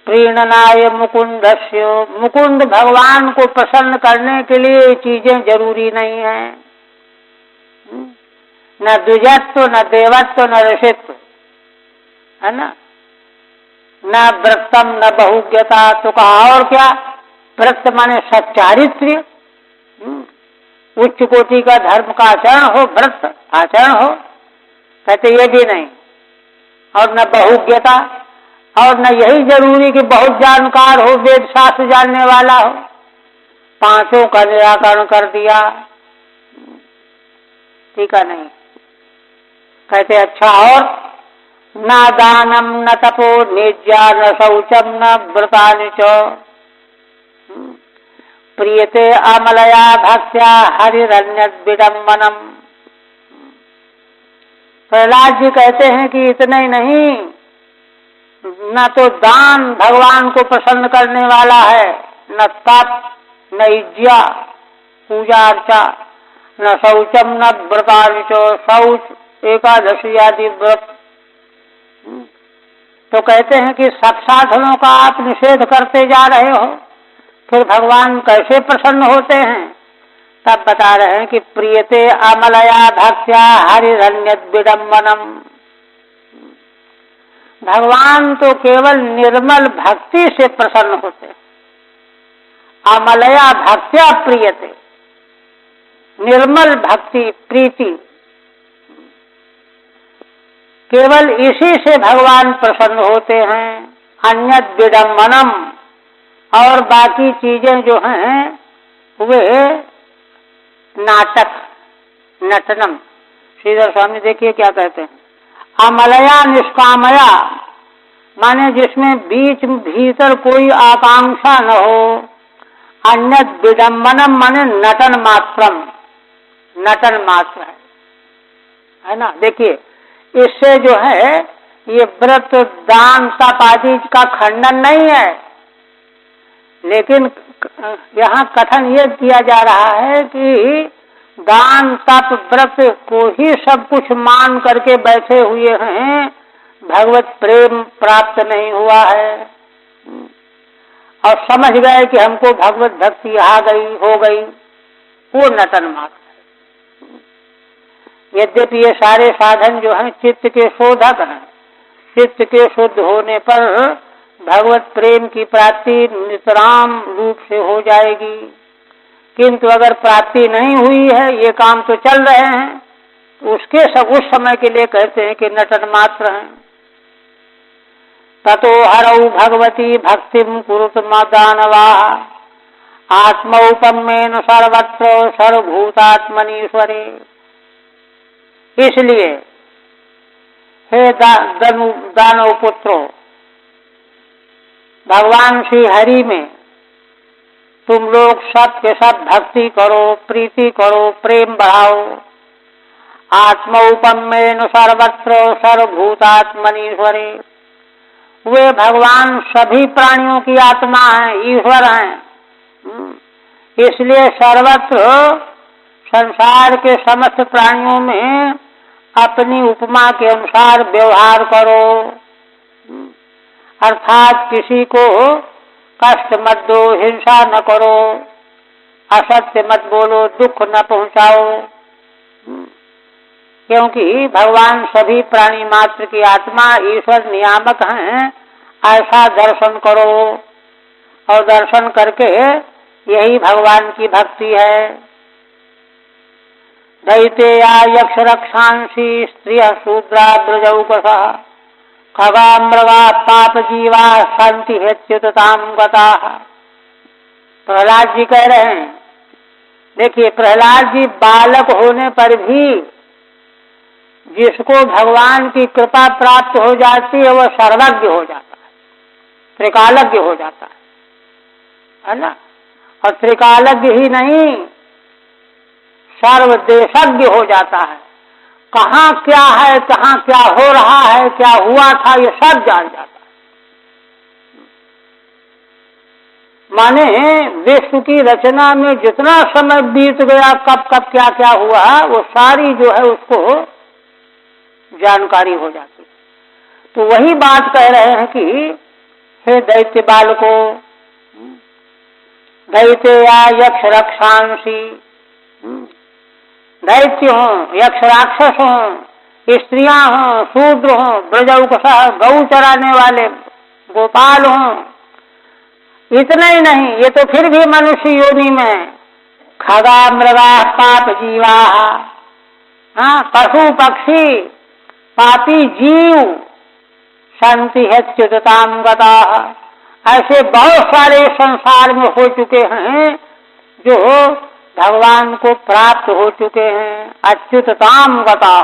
प्रीणनाय मुकुंदस्यो, मुकुंद भगवान को प्रसन्न करने के लिए ये चीजें जरूरी नहीं है, न द्विजत्व, न देवत्व, न ऋषित्व, है ना, न व्रतम, न बहुज्ञता। तो कहा और क्या, व्रत माने सच्चारित्र्य, उच्च कोटि का धर्म का आचरण हो, व्रत आचरण हो, कहते ये भी नहीं। और न बहुज्ञता, और न यही जरूरी कि बहुत जानकार हो, वेद शास्त्र जानने वाला हो। 5 का निराकरण कर दिया, ठीक है नहीं। कहते अच्छा, और न दानम, न तपो निज्या, न शौचम, न व्रतानि च। प्रियते अमलया भक्त्या हरिरन्यद विडम्बनम। प्रहलाद जी कहते हैं कि इतने ही नहीं, न तो दान भगवान को प्रसन्न करने वाला है, न तप, न इज्जा पूजा अर्चा, न शौचम, न व्रतार्चो शौच एकादशी आदि व्रत। तो कहते हैं कि सब साधनों का आप निषेध करते जा रहे हो, फिर भगवान कैसे प्रसन्न होते हैं? तब बता रहे हैं कि प्रियते अमलया भक्त्या हरिरन्यद विडम्बनम। भगवान तो केवल निर्मल भक्ति से प्रसन्न होते हैं। अमलया भक्त्या प्रियते, निर्मल भक्ति प्रीति, केवल इसी से भगवान प्रसन्न होते हैं। अन्यद विडम्बनम, और बाकी चीजें जो हैं वे नाटक, नटनम। श्रीधर स्वामी देखिए क्या कहते हैं, अमलया निष्कामया, माने जिसमें बीच भीतर कोई आकांक्षा न हो। अन्यद विडम्बनम माने नटन मात्रम, नटन मात्र है ना। देखिए इससे जो है ये व्रत दान तप आदि का खंडन नहीं है, लेकिन यहाँ कथन ये किया जा रहा है कि दान तप व्रत को ही सब कुछ मान करके बैठे हुए हैं, भगवत प्रेम प्राप्त नहीं हुआ है, और समझ गए कि हमको भगवत भक्ति आ गई हो गई, वो नटन मात्र। यद्यपि ये सारे साधन जो हैं चित्त के शोधक हैं, चित्त के शुद्ध होने पर भगवत प्रेम की प्राप्ति नितराम रूप से हो जाएगी। किंतु अगर प्राप्ति नहीं हुई है, ये काम तो चल रहे हैं, उसके सब उस समय के लिए कहते हैं कि नटन मात्र हैं। ततो हरौ भगवती भक्तिम कुरुत दानवा आत्मौपम्येन सर्वत्र सर्वभूतात्मनीश्वरे। इसलिए हे दानव पुत्रों, भगवान श्री हरि में तुम लोग सब के सब भक्ति करो, प्रीति करो, प्रेम बढ़ाओ। आत्मौपम्येन सर्वत्र सर्वभूतात्मनीश्वरे, वे भगवान सभी प्राणियों की आत्मा हैं, ईश्वर हैं। इसलिए सर्वत्र संसार के समस्त प्राणियों में अपनी उपमा के अनुसार व्यवहार करो, अर्थात किसी को कष्ट मत दो, हिंसा न करो, असत्य मत बोलो, दुख न पहुंचाओ, क्योंकि भगवान सभी प्राणी मात्र की आत्मा ईश्वर नियामक हैं, ऐसा दर्शन करो, और दर्शन करके यही भगवान की भक्ति है। दैतेया यक्ष रक्षांसी स्त्रिय शूद्रा ब्रजौकसा खगा मृगा पाप जीवा शांति हेच्युताम गता। प्रहलाद जी कह रहे हैं, देखिए प्रहलाद जी बालक होने पर भी जिसको भगवान की कृपा प्राप्त हो जाती है वह सर्वज्ञ हो जाता है, त्रिकालज्ञ हो जाता है ना। और त्रिकालज्ञ ही नहीं, सर्वदेशज्ञ हो जाता है। कहाँ क्या है, कहाँ क्या हो रहा है, क्या हुआ था, ये सब जान जाता है। माने विश्व की रचना में जितना समय बीत गया, कब कब क्या क्या हुआ, वो सारी जो है उसको जानकारी हो जाती है। तो वही बात कह रहे हैं कि हे दैत्य बालको, दैत्य या यक्ष रक्षांसी, दैत्य हो, यक्ष राक्षस हो, स्त्रियां हो, शूद्र हो, ब्रजौकसा गौ चराने वाले गोपाल हो, इतना ही नहीं, ये तो फिर भी मनुष्य योनि में खगा मृगा पाप जीवा, हाँ पशु पक्षी पापी जीव शांति हेच्युताम गता, ऐसे बहुत सारे संसार में हो चुके हैं जो भगवान को प्राप्त हो चुके हैं। अच्युतताम गता,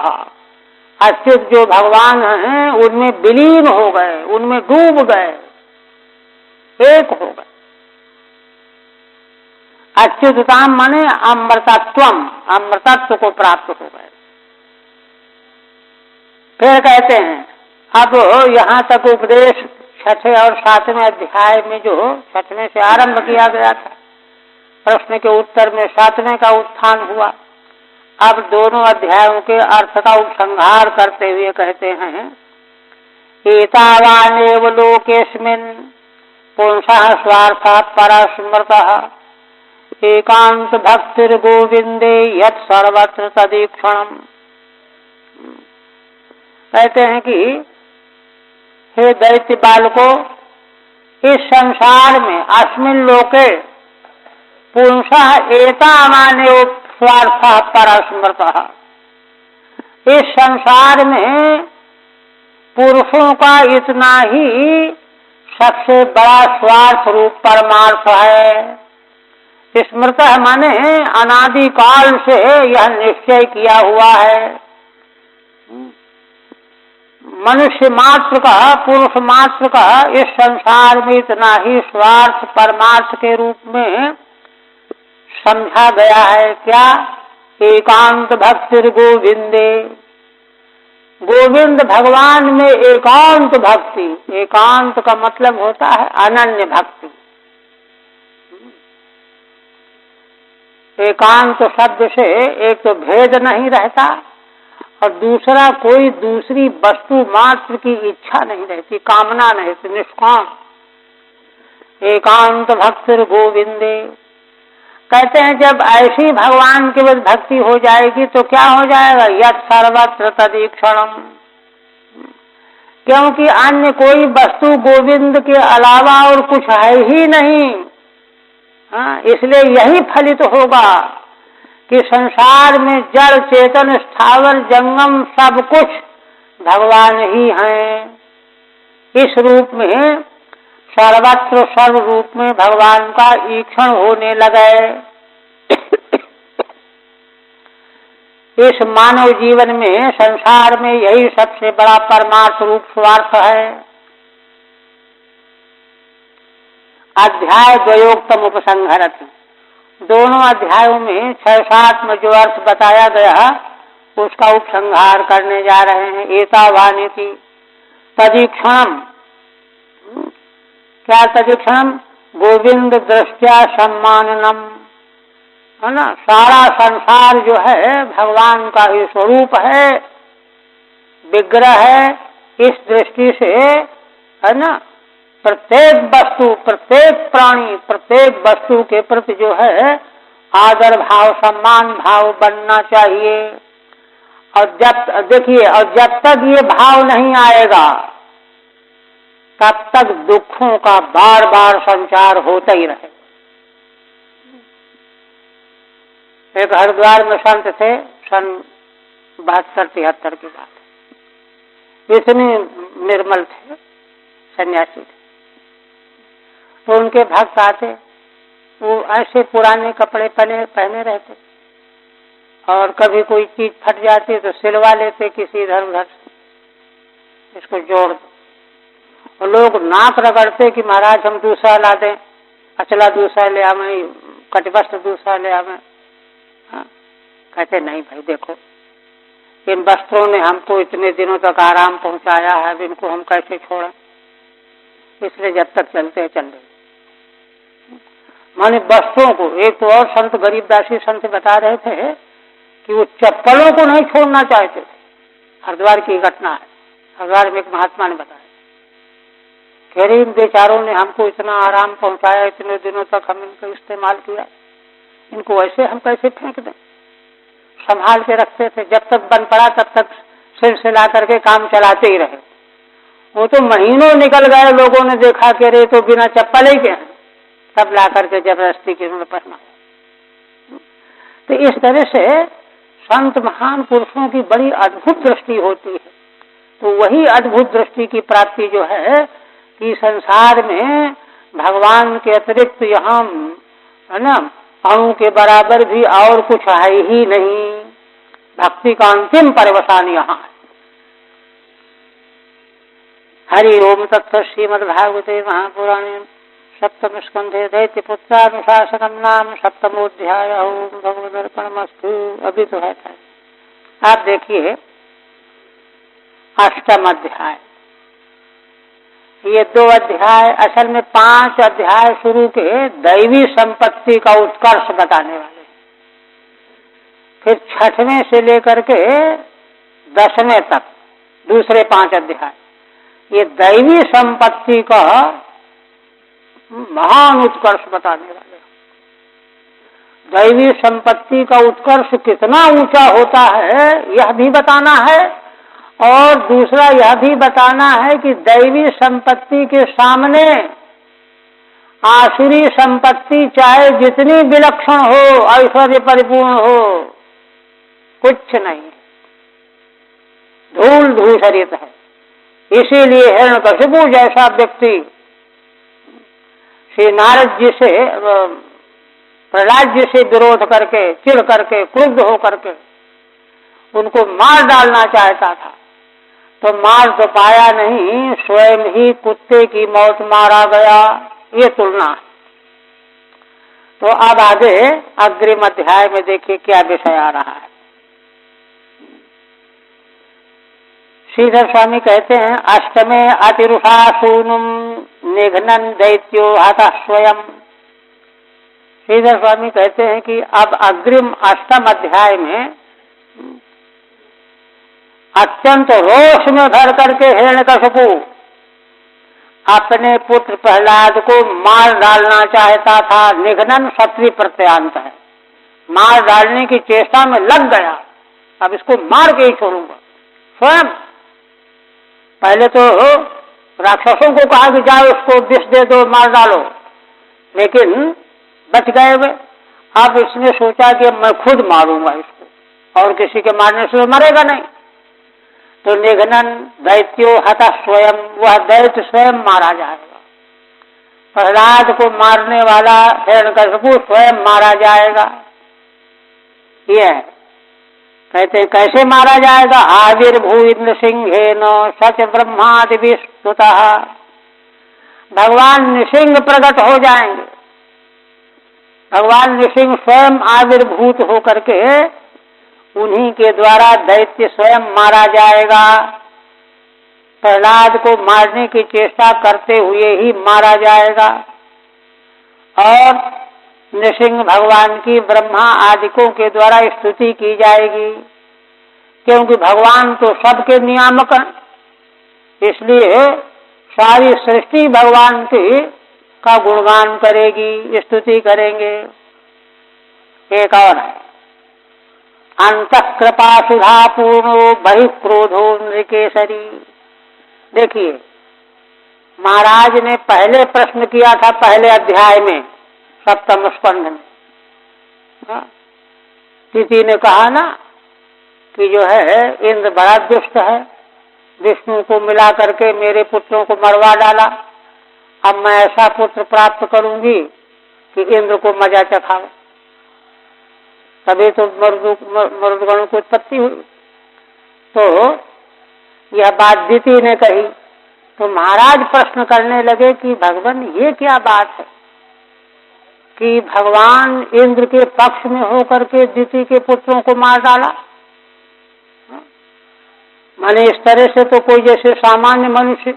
अच्युत जो भगवान हैं उनमें विलीन हो गए, उनमें डूब गए, एक हो गए। अच्युतताम माने अमृतत्वम, अमृतत्व को प्राप्त हो गए। फिर कहते हैं अब यहाँ तक उपदेश छठे और सातवें अध्याय में जो छठवें से आरंभ किया गया था, प्रश्न के उत्तर में सातवें का उत्थान हुआ। अब दोनों अध्यायों के अर्थ का उपसंहार करते हुए कहते हैं एतावानेव लोकेस्मिन् पुंसः स्वार्थः परस्मृतः एकांत भक्तिर गोविंदे यत् सर्वत्र तदीक्षणम्। कहते हैं कि हे दैत्य बालको, इस संसार में अस्मिन् लोके पुंसः एतावानेव स्वार्थः परस्मृतः, इस संसार में पुरुषों का इतना ही सबसे बड़ा स्वार्थ रूप परमार्थ है। स्मृत माने अनादिकाल से यह निश्चय किया हुआ है। मनुष्य मात्र का, पुरुष मात्र का इस संसार में इतना ही स्वार्थ परमार्थ के रूप में समझा गया है। क्या? एकांत भक्तिर गोविंदे, गोविंद भगवान में एकांत भक्ति। एकांत का मतलब होता है अनन्य भक्ति। एकांत शब्द से एक तो भेद नहीं रहता और दूसरा कोई दूसरी वस्तु मात्र की इच्छा नहीं रहती, कामना नहीं रहती, निष्काम। एकांत भक्तिर गोविंदे, कहते हैं जब ऐसी भगवान के बाद भक्ति हो जाएगी तो क्या हो जाएगा? यत् सर्वत्र तदीक्षणम्, क्योंकि अन्य कोई वस्तु गोविंद के अलावा और कुछ है ही नहीं। इसलिए यही फलित होगा कि संसार में जड़ चेतन स्थावर जंगम सब कुछ भगवान ही हैं। इस रूप में सर्वत्र सर्व रूप में भगवान का ईक्षण होने लगे। इस मानव जीवन में, संसार में यही सबसे बड़ा परमार्थ रूप स्वार्थ है। अध्याय द्वयोक्तम उपसंहरति, दोनों अध्यायों में 6-7 में जो अर्थ बताया गया उसका उपसंहार करने जा रहे हैं। एतावानिति तदीक्षणम्, क्या तदीक्षणम्? गोविंद दृष्टया सम्माननम्, है ना। सारा संसार जो है भगवान का ही स्वरूप है, विग्रह है। इस दृष्टि से, है ना, प्रत्येक वस्तु, प्रत्येक प्राणी, प्रत्येक वस्तु के प्रति जो है आदर भाव, सम्मान भाव बनना चाहिए। और जब देखिए, और जब तक ये भाव नहीं आएगा तब तक दुखों का बार बार संचार होता ही रहे। एक हरिद्वार में संत थे, सन 72-73 की बात, इतने निर्मल थे, सन्यासी थे। तो उनके भक्त आते, वो ऐसे पुराने कपड़े पहने रहते और कभी कोई चीज फट जाती तो सिलवा लेते किसी इधर उधर से, इसको जोड़ दो। और लोग नाक रगड़ते कि महाराज हम दूसरा ला दें, अचला दूसरा ले आवे, कटवस्त्र दूसरा ले आवे। कहते नहीं भाई, देखो इन वस्त्रों ने हमको इतने दिनों तक आराम पहुंचाया है, अब इनको हम कैसे छोड़ें, इसलिए जब तक चलते हैं चल रहे। माने वस्त्रों को, एक तो और संत गरीबदासी संत बता रहे थे कि वो चप्पलों को नहीं छोड़ना चाहते थे। हरिद्वार की घटना है, हरिद्वार में एक महात्मा ने बताया, कह रहे इन बेचारों ने हमको इतना आराम पहुंचाया, इतने दिनों तक हम इनको इस्तेमाल किया, इनको ऐसे हम कैसे फेंक दें। संभाल के रखते थे, जब तक बन पड़ा तब तक सिर से ला करके काम चलाते ही रहे। वो तो महीनों निकल गए, लोगों ने देखा कि अरे तो बिना चप्पल ही के हैं, तब ला करके जबरदस्ती के उन्होंने पहना। तो इस तरह से संत महान पुरुषों की बड़ी अद्भुत दृष्टि होती है। तो वही अद्भुत दृष्टि की प्राप्ति जो है कि संसार में भगवान के अतिरिक्त यहाँ, है ना, अणु के बराबर भी और कुछ है ही नहीं। भक्ति का अंतिम परवसान यहाँ है। हरि ओम तत्सत्। श्रीमद्भागवते महापुराणे सप्तम स्कंधे दैत्यपुत्रानुशासनम नाम सप्तमोध्याय। ओम भगवदर्पणमस्तु। अभी तो है। आप देखिए अष्टम अध्याय। ये 2 अध्याय असल में 5 अध्याय शुरू के दैवी संपत्ति का उत्कर्ष बताने वाले, फिर 6वें से लेकर के 10वें तक दूसरे 5 अध्याय ये दैवी संपत्ति का महान उत्कर्ष बताने वाले। दैवी संपत्ति का उत्कर्ष कितना ऊंचा होता है यह भी बताना है, और दूसरा यह भी बताना है कि दैवी संपत्ति के सामने आसुरी संपत्ति चाहे जितनी विलक्षण हो, ऐश्वर्य परिपूर्ण हो, कुछ नहीं, धूल धूसरित है। इसीलिए हिरण्यकशिपु जैसा व्यक्ति श्री नारद जी से, प्रहलाद जी से विरोध करके, चिढ़ करके, क्रुद्ध होकर के उनको मार डालना चाहता था, तो मार तो पाया नहीं, स्वयं ही कुत्ते की मौत मारा गया। ये तुलना है। तो अब आगे अग्रिम अध्याय में देखिए क्या विषय आ रहा है। श्रीधर स्वामी कहते हैं अष्टमे अतिरुषा सूनुम निघ्नन दैत्यो हतः स्वयं। श्रीधर स्वामी कहते हैं कि अब अग्रिम अष्टम अध्याय में अत्यंत रोष में भर करके हिरण्यकशिपु अपने पुत्र प्रहलाद को मार डालना चाहता था। निघ्नन क्षत्रिय प्रत्यांत है, मार डालने की चेष्टा में लग गया। अब इसको मार के ही छोड़ूंगा। स्वयं पहले तो राक्षसों को कहा कि जाओ उसको विष दे दो, मार डालो, लेकिन बच गए वे। अब इसने सोचा कि मैं खुद मारूंगा इसको, और किसी के मारने से मरेगा नहीं। तो निघ्नन दैत्यो हतः स्वयं, वह दैत्य स्वयं मारा जाएगा। प्रहलाद को मारने वाला हिरण्यकशिपु स्वयं मारा जाएगा। ये कहते हैं कैसे मारा जाएगा। आविर्भू इंद्र सिंहेन सच ब्रह्मादि विस्तुतः। भगवान नृसिंह प्रकट हो जाएंगे। भगवान नृसिंह स्वयं आविर्भूत होकर के उन्हीं के द्वारा दैत्य स्वयं मारा जाएगा। प्रहलाद को मारने की चेष्टा करते हुए ही मारा जाएगा, और नृसिंह भगवान की ब्रह्मा आदिकों के द्वारा स्तुति की जाएगी, क्योंकि भगवान तो सबके नियामक हैं। इसलिए सारी सृष्टि भगवान की का गुणगान करेगी, स्तुति करेंगे। एक और है अंतः कृपा सुधा पूर्णो बहिक्रोधो नृकेसरी। देखिए महाराज ने पहले प्रश्न किया था पहले अध्याय में, सप्तम स्कंध में। तिथि ने कहा ना कि जो है इंद्र बड़ा दुष्ट है, विष्णु को मिला करके मेरे पुत्रों को मरवा डाला। अब मैं ऐसा पुत्र प्राप्त करूंगी कि इंद्र को मजा चखावे, तभी तो मरुदगणों की उत्पत्ति हुई। तो यह बात दिति ने कही, तो महाराज प्रश्न करने लगे कि भगवान ये क्या बात है कि भगवान इंद्र के पक्ष में होकर के दिति के पुत्रों को मार डाला। माने इस तरह से तो कोई जैसे सामान्य मनुष्य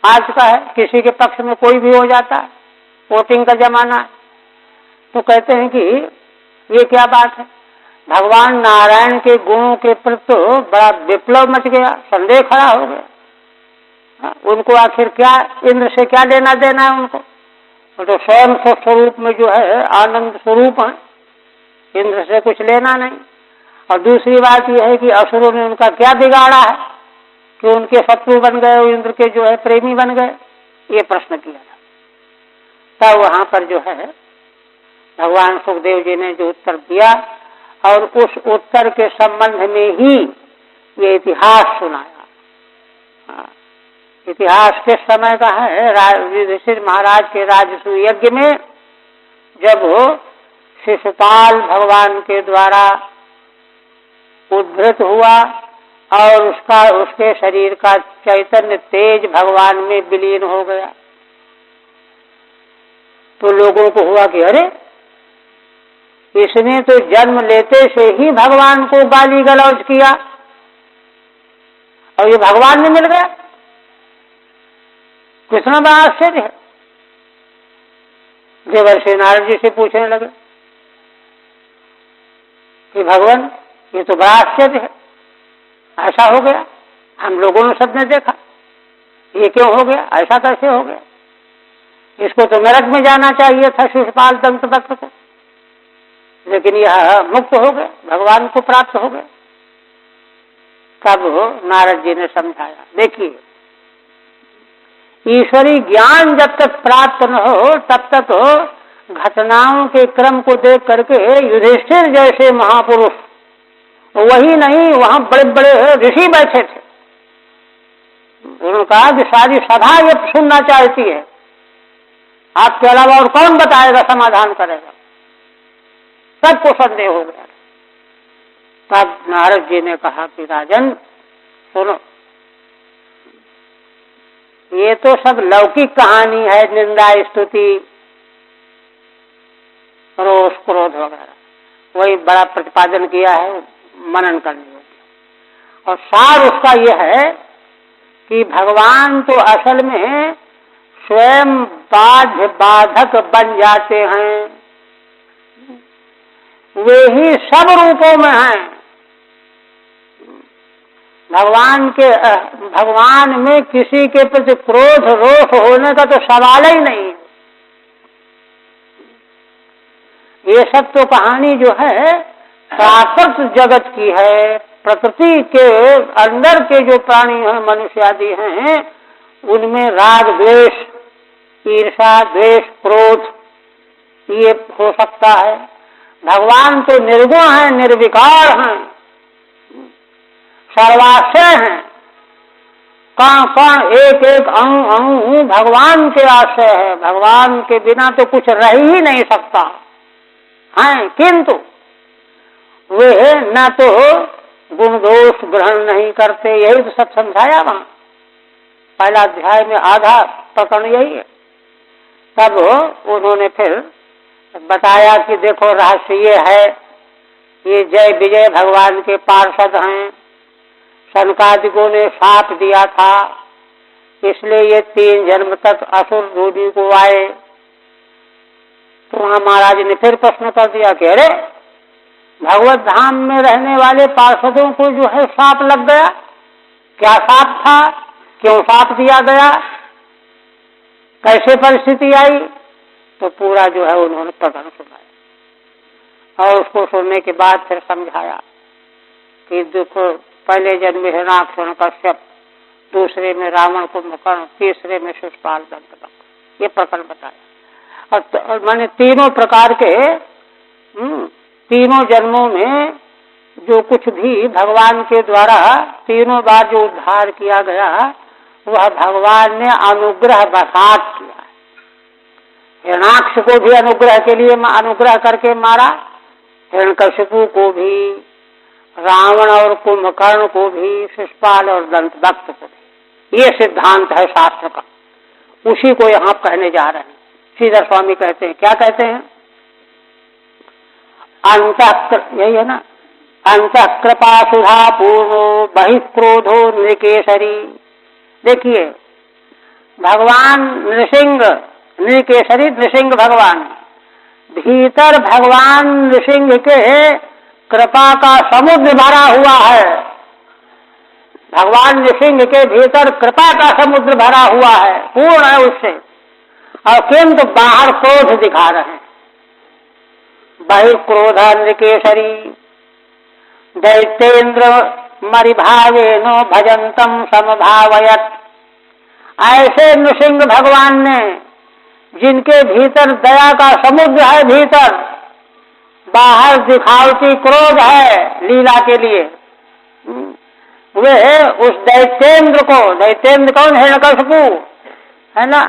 आज का है, किसी के पक्ष में कोई भी हो जाता है, वोटिंग का जमाना है। तो कहते हैं कि ये क्या बात है। भगवान नारायण के गुणों के प्रति तो बड़ा विप्लव मच गया, संदेह खड़ा हो गया। उनको आखिर क्या इंद्र से क्या लेना देना है उनको, तो स्वयं स्वरूप में जो है आनंद स्वरूप है, इंद्र से कुछ लेना नहीं। और दूसरी बात यह है कि असुरों ने उनका क्या बिगाड़ा है कि उनके शत्रु बन गए और इंद्र के जो है प्रेमी बन गए। ये प्रश्न किया था। तब वहां पर जो है भगवान सुखदेव जी ने जो उत्तर दिया, और उस उत्तर के संबंध में ही ये इतिहास सुनाया। इतिहास किस समय का है। युधिष्ठिर महाराज के राजसूय यज्ञ में जब शिशुपाल भगवान के द्वारा उद्भृत हुआ और उसके शरीर का चैतन्य तेज भगवान में विलीन हो गया। तो लोगों को हुआ कि अरे इसने तो जन्म लेते से ही भगवान को गाली गलौज किया और ये भगवान में मिल गया। कितना बड़ा आश्चर्य है। देवर्षि नारद जी से पूछने लगे कि भगवान ये तो बड़ा आश्चर्य है, ऐसा हो गया, हम लोगों ने सबने देखा, ये क्यों हो गया, ऐसा कैसे हो गया, इसको तो नरक में जाना चाहिए था शिशुपाल दंत वक्त को, लेकिन यह मुक्त हो गया, भगवान को प्राप्त हो गया। तब नारद जी ने समझाया, देखिए ईश्वरी ज्ञान जब तक प्राप्त न हो तब तक घटनाओं के क्रम को देख करके युधिष्ठिर जैसे महापुरुष, वही नहीं वहां बड़े बड़े ऋषि बैठे थे, उन्होंने कहा कि सारी सभा ये सुनना चाहती है, आपके अलावा और कौन बताएगा, समाधान करेगा। सबको संदेह हो गया। तब नारद जी ने कहा कि राजन सुनो, ये तो सब लौकिक कहानी है, निंदा स्तुति रोष क्रोध वगैरह, वही बड़ा प्रतिपादन किया है, मनन करने योग्य। और सार उसका यह है कि भगवान तो असल में स्वयं बाध्य बाधक बन जाते हैं, वे ही सब रूपों में हैं। भगवान में किसी के प्रति क्रोध रोष होने का तो सवाल ही नहीं। ये सब तो कहानी जो है प्राकृत जगत की है, प्रकृति के अंदर के जो प्राणी हैं, मनुष्य आदि हैं, उनमें राग द्वेष, ईर्षा द्वेष क्रोध ये हो सकता है। भगवान तो निर्गुण है, निर्विकार हैं, सर्वाश्रय हैं, कण कण एक एक अणु अणु भगवान के आश्रय है, भगवान के बिना तो कुछ रह ही नहीं सकता है। किंतु वे न तो गुण दोष ग्रहण नहीं करते, यही तो सब समझाया वहां पहला अध्याय में, आधा प्रकरण यही है। तब उन्होंने फिर बताया कि देखो रहस्य ये है, ये जय विजय भगवान के पार्षद हैं, सनकादिकों ने शाप दिया था, इसलिए ये 3 जन्म तक असुर योनि को आए। तो वहां महाराज ने फिर प्रश्न कर दिया कि अरे भगवत धाम में रहने वाले पार्षदों को जो है शाप लग गया, क्या शाप था, क्यों शाप दिया गया, कैसे परिस्थिति आई। तो पूरा जो है उन्होंने प्रकरण सुनाया और उसको सुनने के बाद फिर समझाया कि देखो पहले जन्म में हिरण्याक्ष कश्यप, दूसरे में रावण कुंभकर्ण, तीसरे में शिशुपाल दंतवक्त, ये प्रकरण बताया। और मैंने तीनों प्रकार के तीनों जन्मों में जो कुछ भी भगवान के द्वारा तीनों बार जो उद्धार किया गया वह भगवान ने अनुग्रह बसात किया। हिरण्याक्ष को भी अनुग्रह के लिए अनुग्रह करके मारा, हिरण्यकशिपु को भी, रावण और कुंभकर्ण को भी, शिशुपाल और दंतवक्त को भी। ये सिद्धांत है शास्त्र का, उसी को यहाँ कहने जा रहे हैं। श्रीधर स्वामी कहते हैं, क्या कहते हैं, यही है ना, अंतः कृपा सुधा पूर्णो बहिक्रोधो नृकेशरी। देखिए भगवान नृसिंह, नृकेशरी नृसिंह भगवान, भीतर भगवान नृसिंह के कृपा का समुद्र भरा हुआ है। भगवान नृसिंह के भीतर कृपा का समुद्र भरा हुआ है, पूर्ण है उससे, और किंतु बाहर क्रोध दिखा रहे हैं। बहिक्रोध नृकेशरी दैतेन्द्र मरिभावेनो भजंतम समभावयत। ऐसे नृसिंह भगवान ने, जिनके भीतर दया का समुद्र है, भीतर बाहर दिखावटी क्रोध है लीला के लिए, वे उस दैतेन्द्र को, दैतेन्द्र कौन, हिरण्यकशिपु है ना,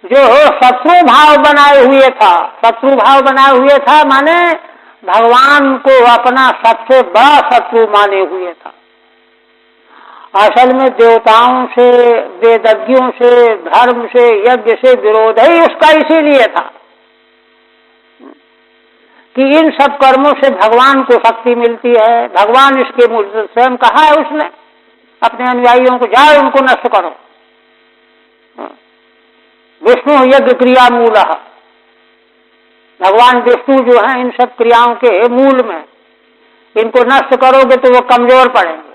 जो शत्रु भाव बनाए हुए था, शत्रु भाव बनाए हुए था माने भगवान को अपना सबसे बड़ा शत्रु माने हुए था। असल में देवताओं से, वेदज्ञों से, धर्म से, यज्ञ से विरोध ही उसका इसीलिए था कि इन सब कर्मों से भगवान को शक्ति मिलती है, भगवान इसके मूल स्वयं कहा है उसने अपने अनुयायियों को, जाओ उनको नष्ट करो। विष्णु यज्ञ क्रिया मूल, भगवान विष्णु जो है इन सब क्रियाओं के मूल में, इनको नष्ट करोगे तो वो कमजोर पड़ेंगे।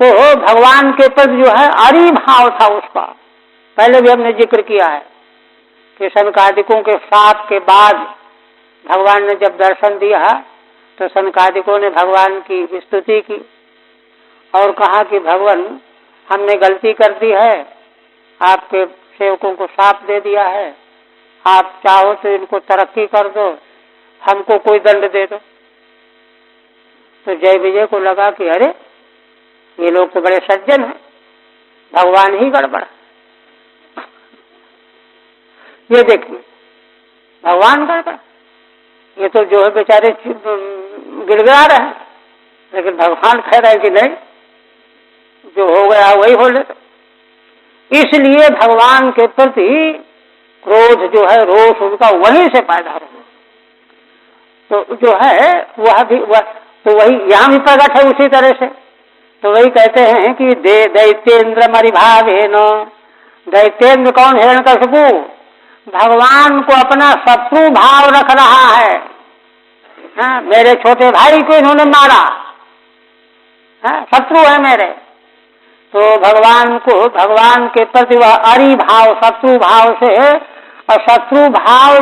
तो भगवान के प्रति जो है अरि भाव था उसका, पहले भी हमने जिक्र किया है कि सनकादिकों के श्राप के बाद भगवान ने जब दर्शन दिया तो सनकादिकों ने भगवान की स्तुति की और कहा कि भगवान हमने गलती कर दी है, आपके सेवकों को श्राप दे दिया है, आप चाहो तो इनको तरक्की कर दो, हमको कोई दंड दे दो। तो जय विजय को लगा कि अरे ये लोग तो बड़े सज्जन हैं, भगवान ही गड़बड़, ये देखिए भगवान गड़बड़, ये तो जो है बेचारे गिड़गिड़ा रहे हैं, लेकिन भगवान कह रहे हैं कि नहीं, जो हो गया वही हो ले। इसलिए भगवान के प्रति क्रोध जो है, रोष उनका वहीं से पैदा हो, तो जो है वह भी तो वही यहाँ भी प्रकट है उसी तरह से। तो वही कहते हैं कि दैत्येंद्र मरिभावेन, दैत्येंद्र कौन, हिरण्यकशिपु, भगवान को अपना शत्रु भाव रख रहा है। हाँ, मेरे छोटे भाई को इन्होंने मारा, हाँ, शत्रु है मेरे। तो भगवान को, भगवान के प्रति वह अरि भाव, शत्रु भाव से, और शत्रु भाव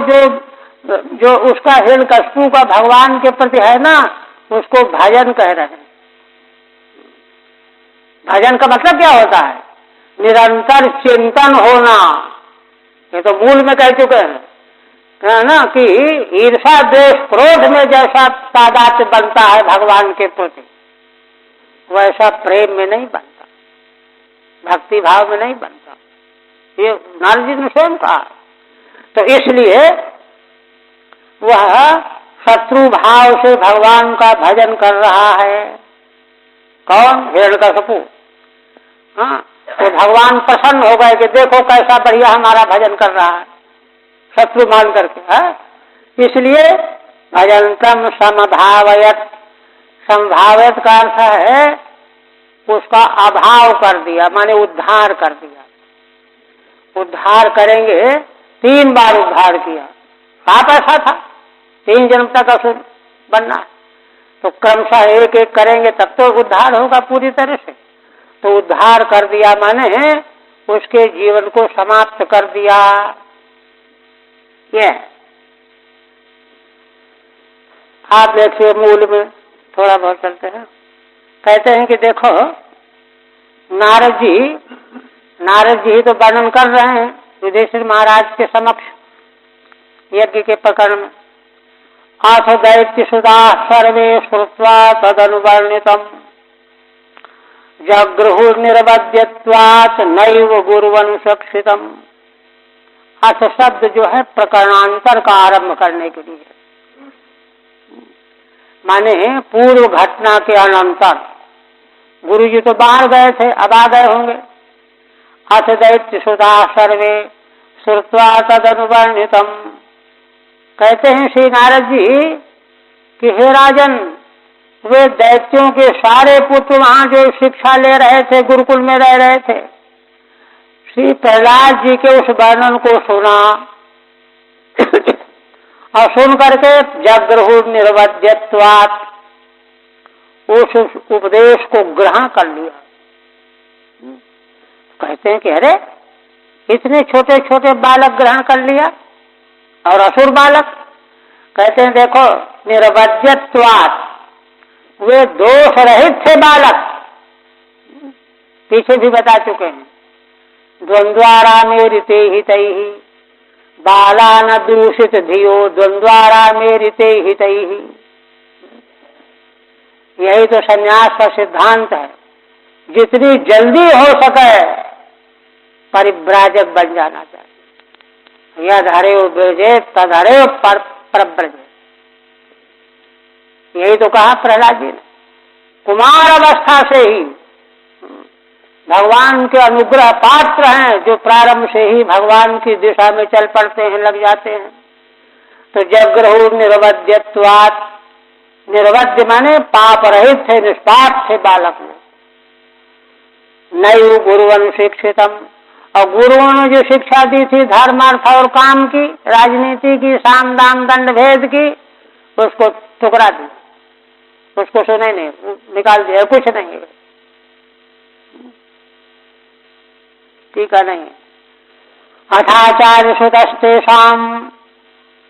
जो उसका हिरण्यकशिपु का भगवान के प्रति है ना, उसको भजन कह रहे हैं। भजन का मतलब क्या होता है? निरंतर चिंतन होना। ये तो मूल में कह चुके हैं ना कि ईर्षा द्वेष क्रोध में जैसा तादात्म्य बनता है भगवान के प्रति, वैसा प्रेम में नहीं बनता, भक्ति भाव में नहीं बनता। ये नारद जी ने स्वयं कहा। तो इसलिए वह शत्रु भाव से भगवान का भजन कर रहा है। कौन? हिरण्यकशिपु। हाँ, तो भगवान प्रसन्न हो गए कि देखो कैसा बढ़िया हमारा भजन कर रहा है, शत्रु मान करके है। इसलिए भजंतम समभावयत, संभावयत का अर्थ है उसका अभाव कर दिया, माने उद्धार कर दिया। उद्धार करेंगे, 3 बार उद्धार किया। पाप ऐसा था 3 जन्म तक असुर बनना, तो क्रमशः एक एक करेंगे तब तो उद्धार होगा पूरी तरह से। तो उद्धार कर दिया माने उसके जीवन को समाप्त कर दिया। ये आप देखिए मूल में थोड़ा बहुत चलते हैं। कहते हैं कि देखो नारद जी ही तो वर्णन कर रहे हैं युधिष्ठिर महाराज के समक्ष यज्ञ के प्रकरण में। अथ दैत्य सुधा सर्वे श्रुत्वा तदनुवर्णितम् जगृहुर्निर्वध्यत्वात् नैव गुरुवनुशक्षितम्। अथ शब्द जो है प्रकरणांतर का आरंभ करने के लिए, माने पूर्व घटना के अनंतर। गुरु जी तो बाहर गए थे, अब आ गए होंगे। अथ दैत्य सुधा सर्वे श्रुत्वा तदनुवर्णितम्। कहते हैं श्री नारद जी कि हे राजन, वे दैत्यों के सारे पुत्र वहां जो शिक्षा ले रहे थे, गुरुकुल में रह रहे थे, श्री प्रहलाद जी के उस वर्णन को सुना और सुन करके जगृहुर निर्वध्यत्वात्, उस उपदेश को ग्रहण कर लिया। कहते हैं कि अरे इतने छोटे छोटे बालक ग्रहण कर लिया, और असुर बालक। कहते हैं देखो निर्वध्यत्वात्, वे दोष रहित थे बालक, पीछे भी बता चुके हैं। द्वंद्वारामेरिते हितैहि बाला न दूषित धियो द्वंद्वारामेरिते हितैहि। यही तो संन्यास का सिद्धांत है, जितनी जल्दी हो सके परिव्राजक बन जाना चाहिए। यद हरे ब्रजे तद हरे परब्रजे, यही तो कहा प्रहलाद जी ने। कुमार अवस्था से ही भगवान के अनुग्रह पात्र हैं, जो प्रारंभ से ही भगवान की दिशा में चल पड़ते हैं, लग जाते हैं। तो जगृहु निर्वध्यत्वात्, निर्वध्य माने पाप रहित थे, निष्पाप थे बालक में। नयु गुरुवन शिक्षितम, और गुरुओं ने जो शिक्षा दी थी धर्म अर्थ और काम की, राजनीति की, साम दाम दंड भेद की, उसको ठुकरा दी, उसको सुने नहीं, निकाल दिया, कुछ नहीं, ठीक है नहीं। अथाचार्य सुतस्तेषाम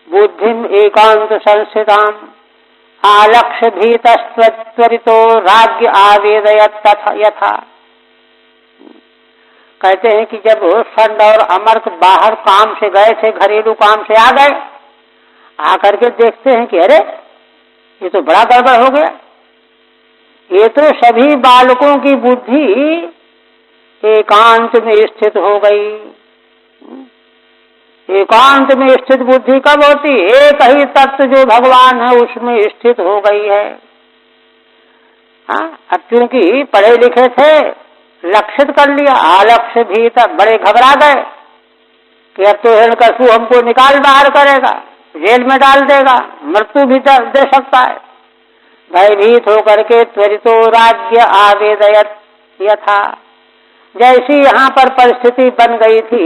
बुद्धिम एकांत संस्थिताम आलक्ष्य भीतस्त्वरितो राज्य आवेदयत् तथा यथा। कहते हैं कि जब संड और अमर्क बाहर काम से गए थे, घरेलू काम से आ गए, आकर के देखते हैं कि अरे ये तो बड़ा गड़बड़ हो गया, ये तो सभी बालकों की बुद्धि एकांत में स्थित हो गई। एकांत में स्थित बुद्धि कब होती? एक ही तत्व जो भगवान है उसमें स्थित हो गई है। हाँ, अब क्योंकि पढ़े लिखे थे, लक्षित कर लिया, आलक्ष्य भी तक बड़े घबरा गए कि अब तो हिरण्यकशिपु हमको निकाल बाहर करेगा, जेल में डाल देगा, मृत्यु भी दे सकता है। भयभीत होकर के त्वरितो राज्य आवेदयत् यथा, जैसी यहाँ पर परिस्थिति बन गई थी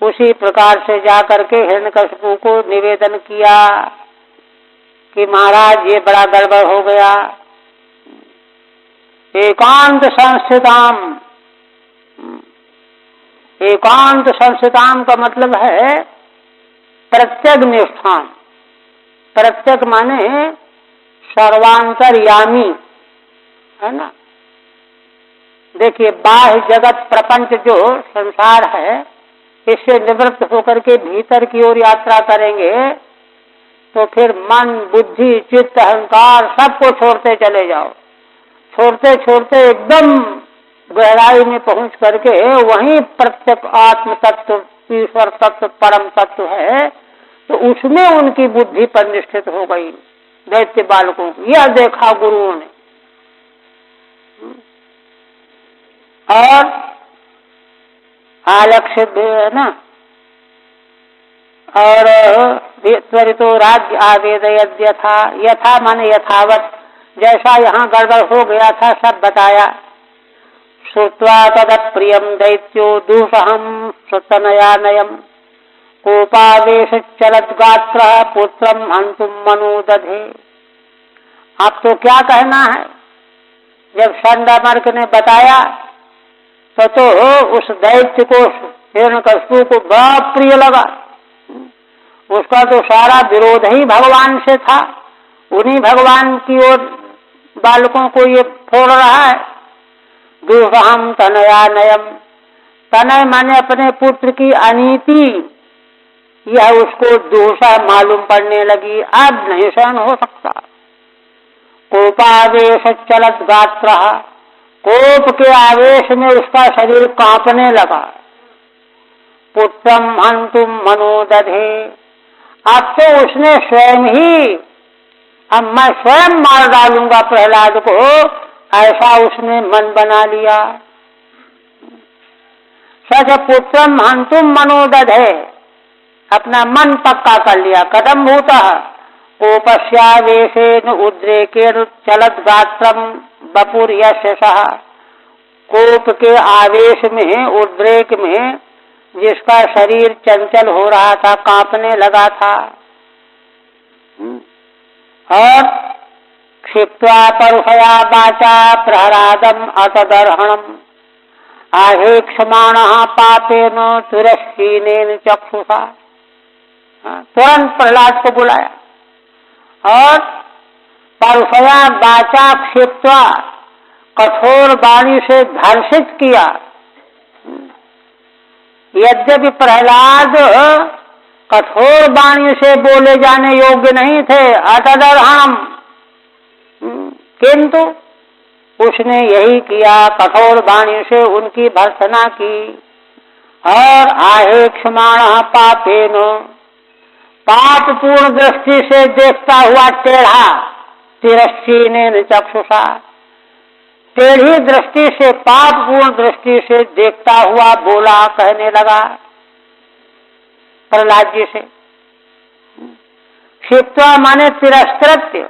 उसी प्रकार से जाकर के हिरण्यकशिपु को निवेदन किया कि महाराज ये बड़ा गड़बड़ हो गया। एकांत संस्थिताम, एकांत संस्थिताम का मतलब है प्रत्यग निष्ठान। प्रत्यग माने सर्वांतर्यामी, है ना। देखिए बाह्य जगत प्रपंच जो संसार है, इससे निवृत्त होकर के भीतर की ओर यात्रा करेंगे तो फिर मन, बुद्धि, चित्त, अहंकार सबको छोड़ते चले जाओ। छोड़ते छोड़ते एकदम गहराई में पहुंच करके वहीं प्रत्यक्ष आत्म तत्व, ईश्वर तत्व, परम तत्व है, तो उसमें उनकी बुद्धि परिनिष्ठित हो गई दैत्य बालकों की। यह देखा गुरुओं ने। और आलक्ष्य ना, और त्वरितो राज्य आवेदयत् यथा, यथा माने यथावत, जैसा यहाँ गड़बड़ हो गया था सब बताया। श्रुत्वा तदप्रियम दैत्यो दुःसहं श्रुतनया नयम् कोपावेश चलत गात्र पुत्रम हंतुम मनोदधे। आप तो क्या कहना है, जब संडामर्क ने बताया तो उस दैत्य को, हिरण्यकशिपु को बड़ा प्रिय लगा। उसका तो सारा विरोध ही भगवान से था, उन्हीं भगवान की ओर बालकों को ये फोड़ रहा है। दुःसहं तनया नयम, तनय माने अपने पुत्र की अनीति, यह उसको दुःसह मालूम पड़ने लगी, अब नहीं सहन हो सकता। कोपावेश चलत गात्र, कोप के आवेश में उसका शरीर कांपने लगा। पुत्रम हंतुम मनोदधे, अब तो उसने स्वयं ही, अब मैं स्वयं मार डालूंगा प्रहलाद को, ऐसा उसने मन बना लिया। सच पुत्रम हंतुम मनोदधे, अपना मन पक्का कर लिया। कदम भूता कोपस्यावेशेन उद्रेकेण चलत गात्रम बपुर यशः, कोप के आवेश में, उद्रेक में जिसका शरीर चंचल हो रहा था, कांपने लगा था। और क्षिप्त्वा परुषया वाचा प्रहलादम अतदर्हणम् आहेक्षमाणः पापेन तुरस्कीनेन चक्षुषा, तुरंत प्रहलाद को बुलाया और परुषया वाचा क्षिप्त्वा, कठोर वाणी से धर्षित किया। यद्यपि प्रहलाद कठोर वाणी से बोले जाने योग्य नहीं थे, अतदर्हणम्, किंतु उसने यही किया, कठोर वाणी से उनकी भर्त्सना की। और आहेक्षमाणः पापेन, पापपूर्ण दृष्टि से देखता हुआ टेढ़ा, तिरस्कीनेन चक्षुषा, टेढ़ी दृष्टि से, पापपूर्ण दृष्टि से देखता हुआ बोला, कहने लगा प्रहलाद जी से। क्षिप्त्वा माने तिरस्कृत्य,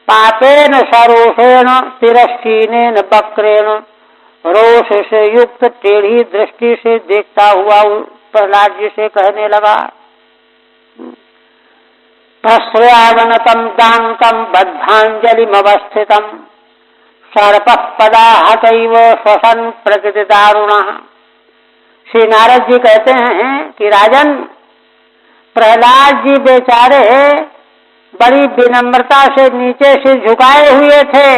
पापेन सरोषेण तिरश्चीनेन वक्रेण, रोष से युक्त टेढ़ी दृष्टि से देखता हुआ प्रहलाद जी से कहने लगा, तस्यावनतम दांतम बद्धांजलिमवस्थितम सर्पः पदाहतैव श्वसन प्रकृति दारुणा। श्री नारद जी कहते हैं कि राजन, प्रहलाद जी बेचारे बड़ी विनम्रता से नीचे से झुकाए हुए थे।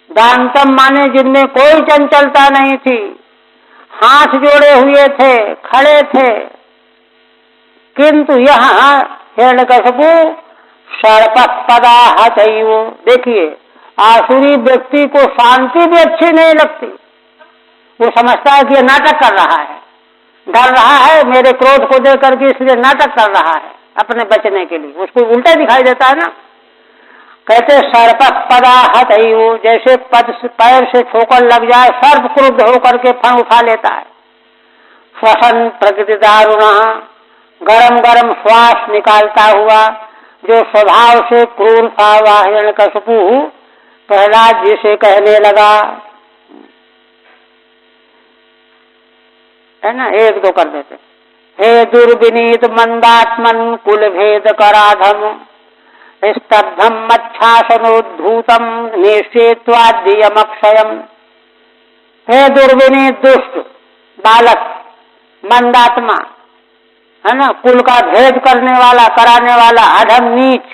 दांतम माने जिनमें कोई चंचलता नहीं थी, हाथ जोड़े हुए थे, खड़े थे। किंतु यहाँ हिरण्यकशिपु सर्पः पदाहतैव, देखिए आसुरी व्यक्ति को शांति भी अच्छी नहीं लगती। वो समझता है कि ये नाटक कर रहा है, डर रहा है मेरे क्रोध को देख करके, इसलिए नाटक कर रहा है अपने बचने के लिए। उसको उल्टा दिखाई देता है ना। कहते सर्प पदाहतैव, जैसे पैर से ठोकर लग जाए, सर्प क्रुद्ध होकर के फन उठा लेता है। श्वसन प्रकृति दारुणा, गरम गरम श्वास निकालता हुआ, जो स्वभाव से क्रूर था वह हिरण्यकशिपु प्रहलाद जी से कहने लगा, है ना, एक दो कर देते। हे दुर्विनीत मंदात्मन कुल भेद कराधम, स्तब्धम मच्छासनोद्धूतम निश्चेत्वाद्यमक्षयम। हे दुर्विनीत दुष्ट बालक, मंदात्मा, है ना, कुल का भेद करने वाला, कराने वाला, अधम नीच,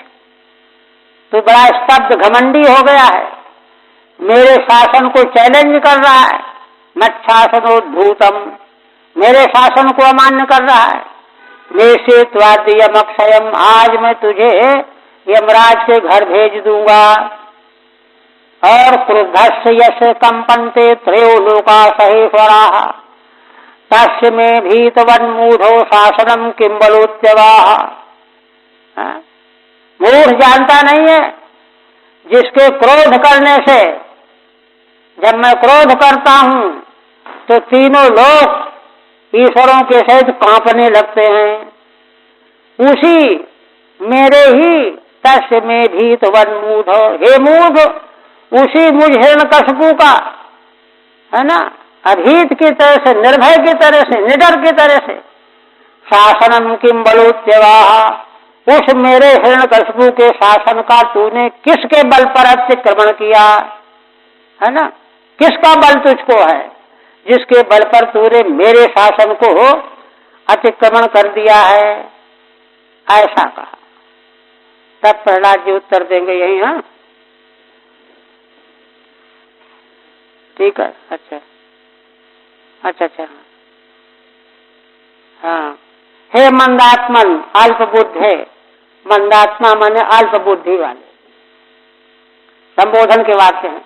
तो बड़ा स्तब्ध घमंडी हो गया है, मेरे शासन को चैलेंज कर रहा है। मच्छासनोद्धूतम, मेरे शासन को अमान्य कर रहा है। निश्चेत्वाद्यम अक्षयम, आज मैं तुझे यमराज के घर भेज दूंगा। और क्रुद्धस्य यश कंपन्ते त्रयो लोका सहेश्वराः, तस्य मे भीतवन्मूढ़ो शासनम किम बलोत्यवाः। मूढ़ जानता नहीं है, जिसके क्रोध करने से, जब मैं क्रोध करता हूं तो तीनों लोग ईश्वरों के सहित कांपने लगते हैं। उसी मेरे ही तस्य में भीत वन्मूढ़, हे मूढ़, उसी मुझ हिरण्यकशिपु का, है ना, अभीत की तरह से, निर्भय की तरह से, निडर की तरह से, शासनम किम बलोत्यवाः, उस मेरे हिरण्यकशिपु के शासन का तूने किसके बल पर अतिक्रमण किया, है ना, किसका बल तुझको है जिसके बल पर तूने मेरे शासन को अतिक्रमण कर दिया है, ऐसा कहा। तब प्रहलाद जी उत्तर देंगे यही। हाँ ठीक है, अच्छा अच्छा अच्छा, हाँ। हे मंदात्मन अल्प बुद्धे, मंदात्मा माने अल्प बुद्धि वाले, संबोधन के वाक्य हैं,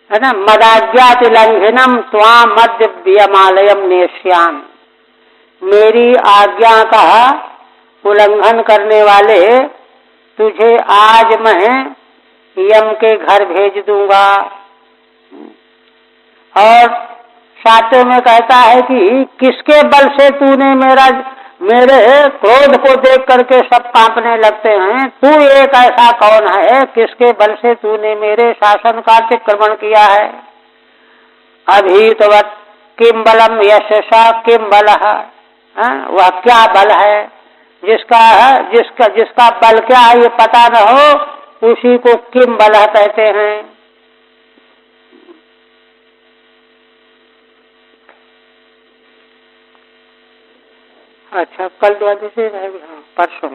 है ना। मदाज्ञाति लंघनम त्वाम मध्य व्यमालयम नेश्याम, मेरी आज्ञा का उल्लंघन करने वाले तुझे आज मैं यम के घर भेज दूंगा। और शास्त्रों में कहता है कि किसके बल से तूने मेरे क्रोध को देख करके सब कांपने लगते हैं, तू एक ऐसा कौन है, किसके बल से तूने मेरे शासन का अतिक्रमण किया है। अभीतवत किम बलम यशसा किम बलः, वह क्या बल है, जिसका बल क्या है ये पता न हो, उसी को किम बलः कहते हैं। अच्छा, कल द्वादशी रहेगी, हाँ परसों।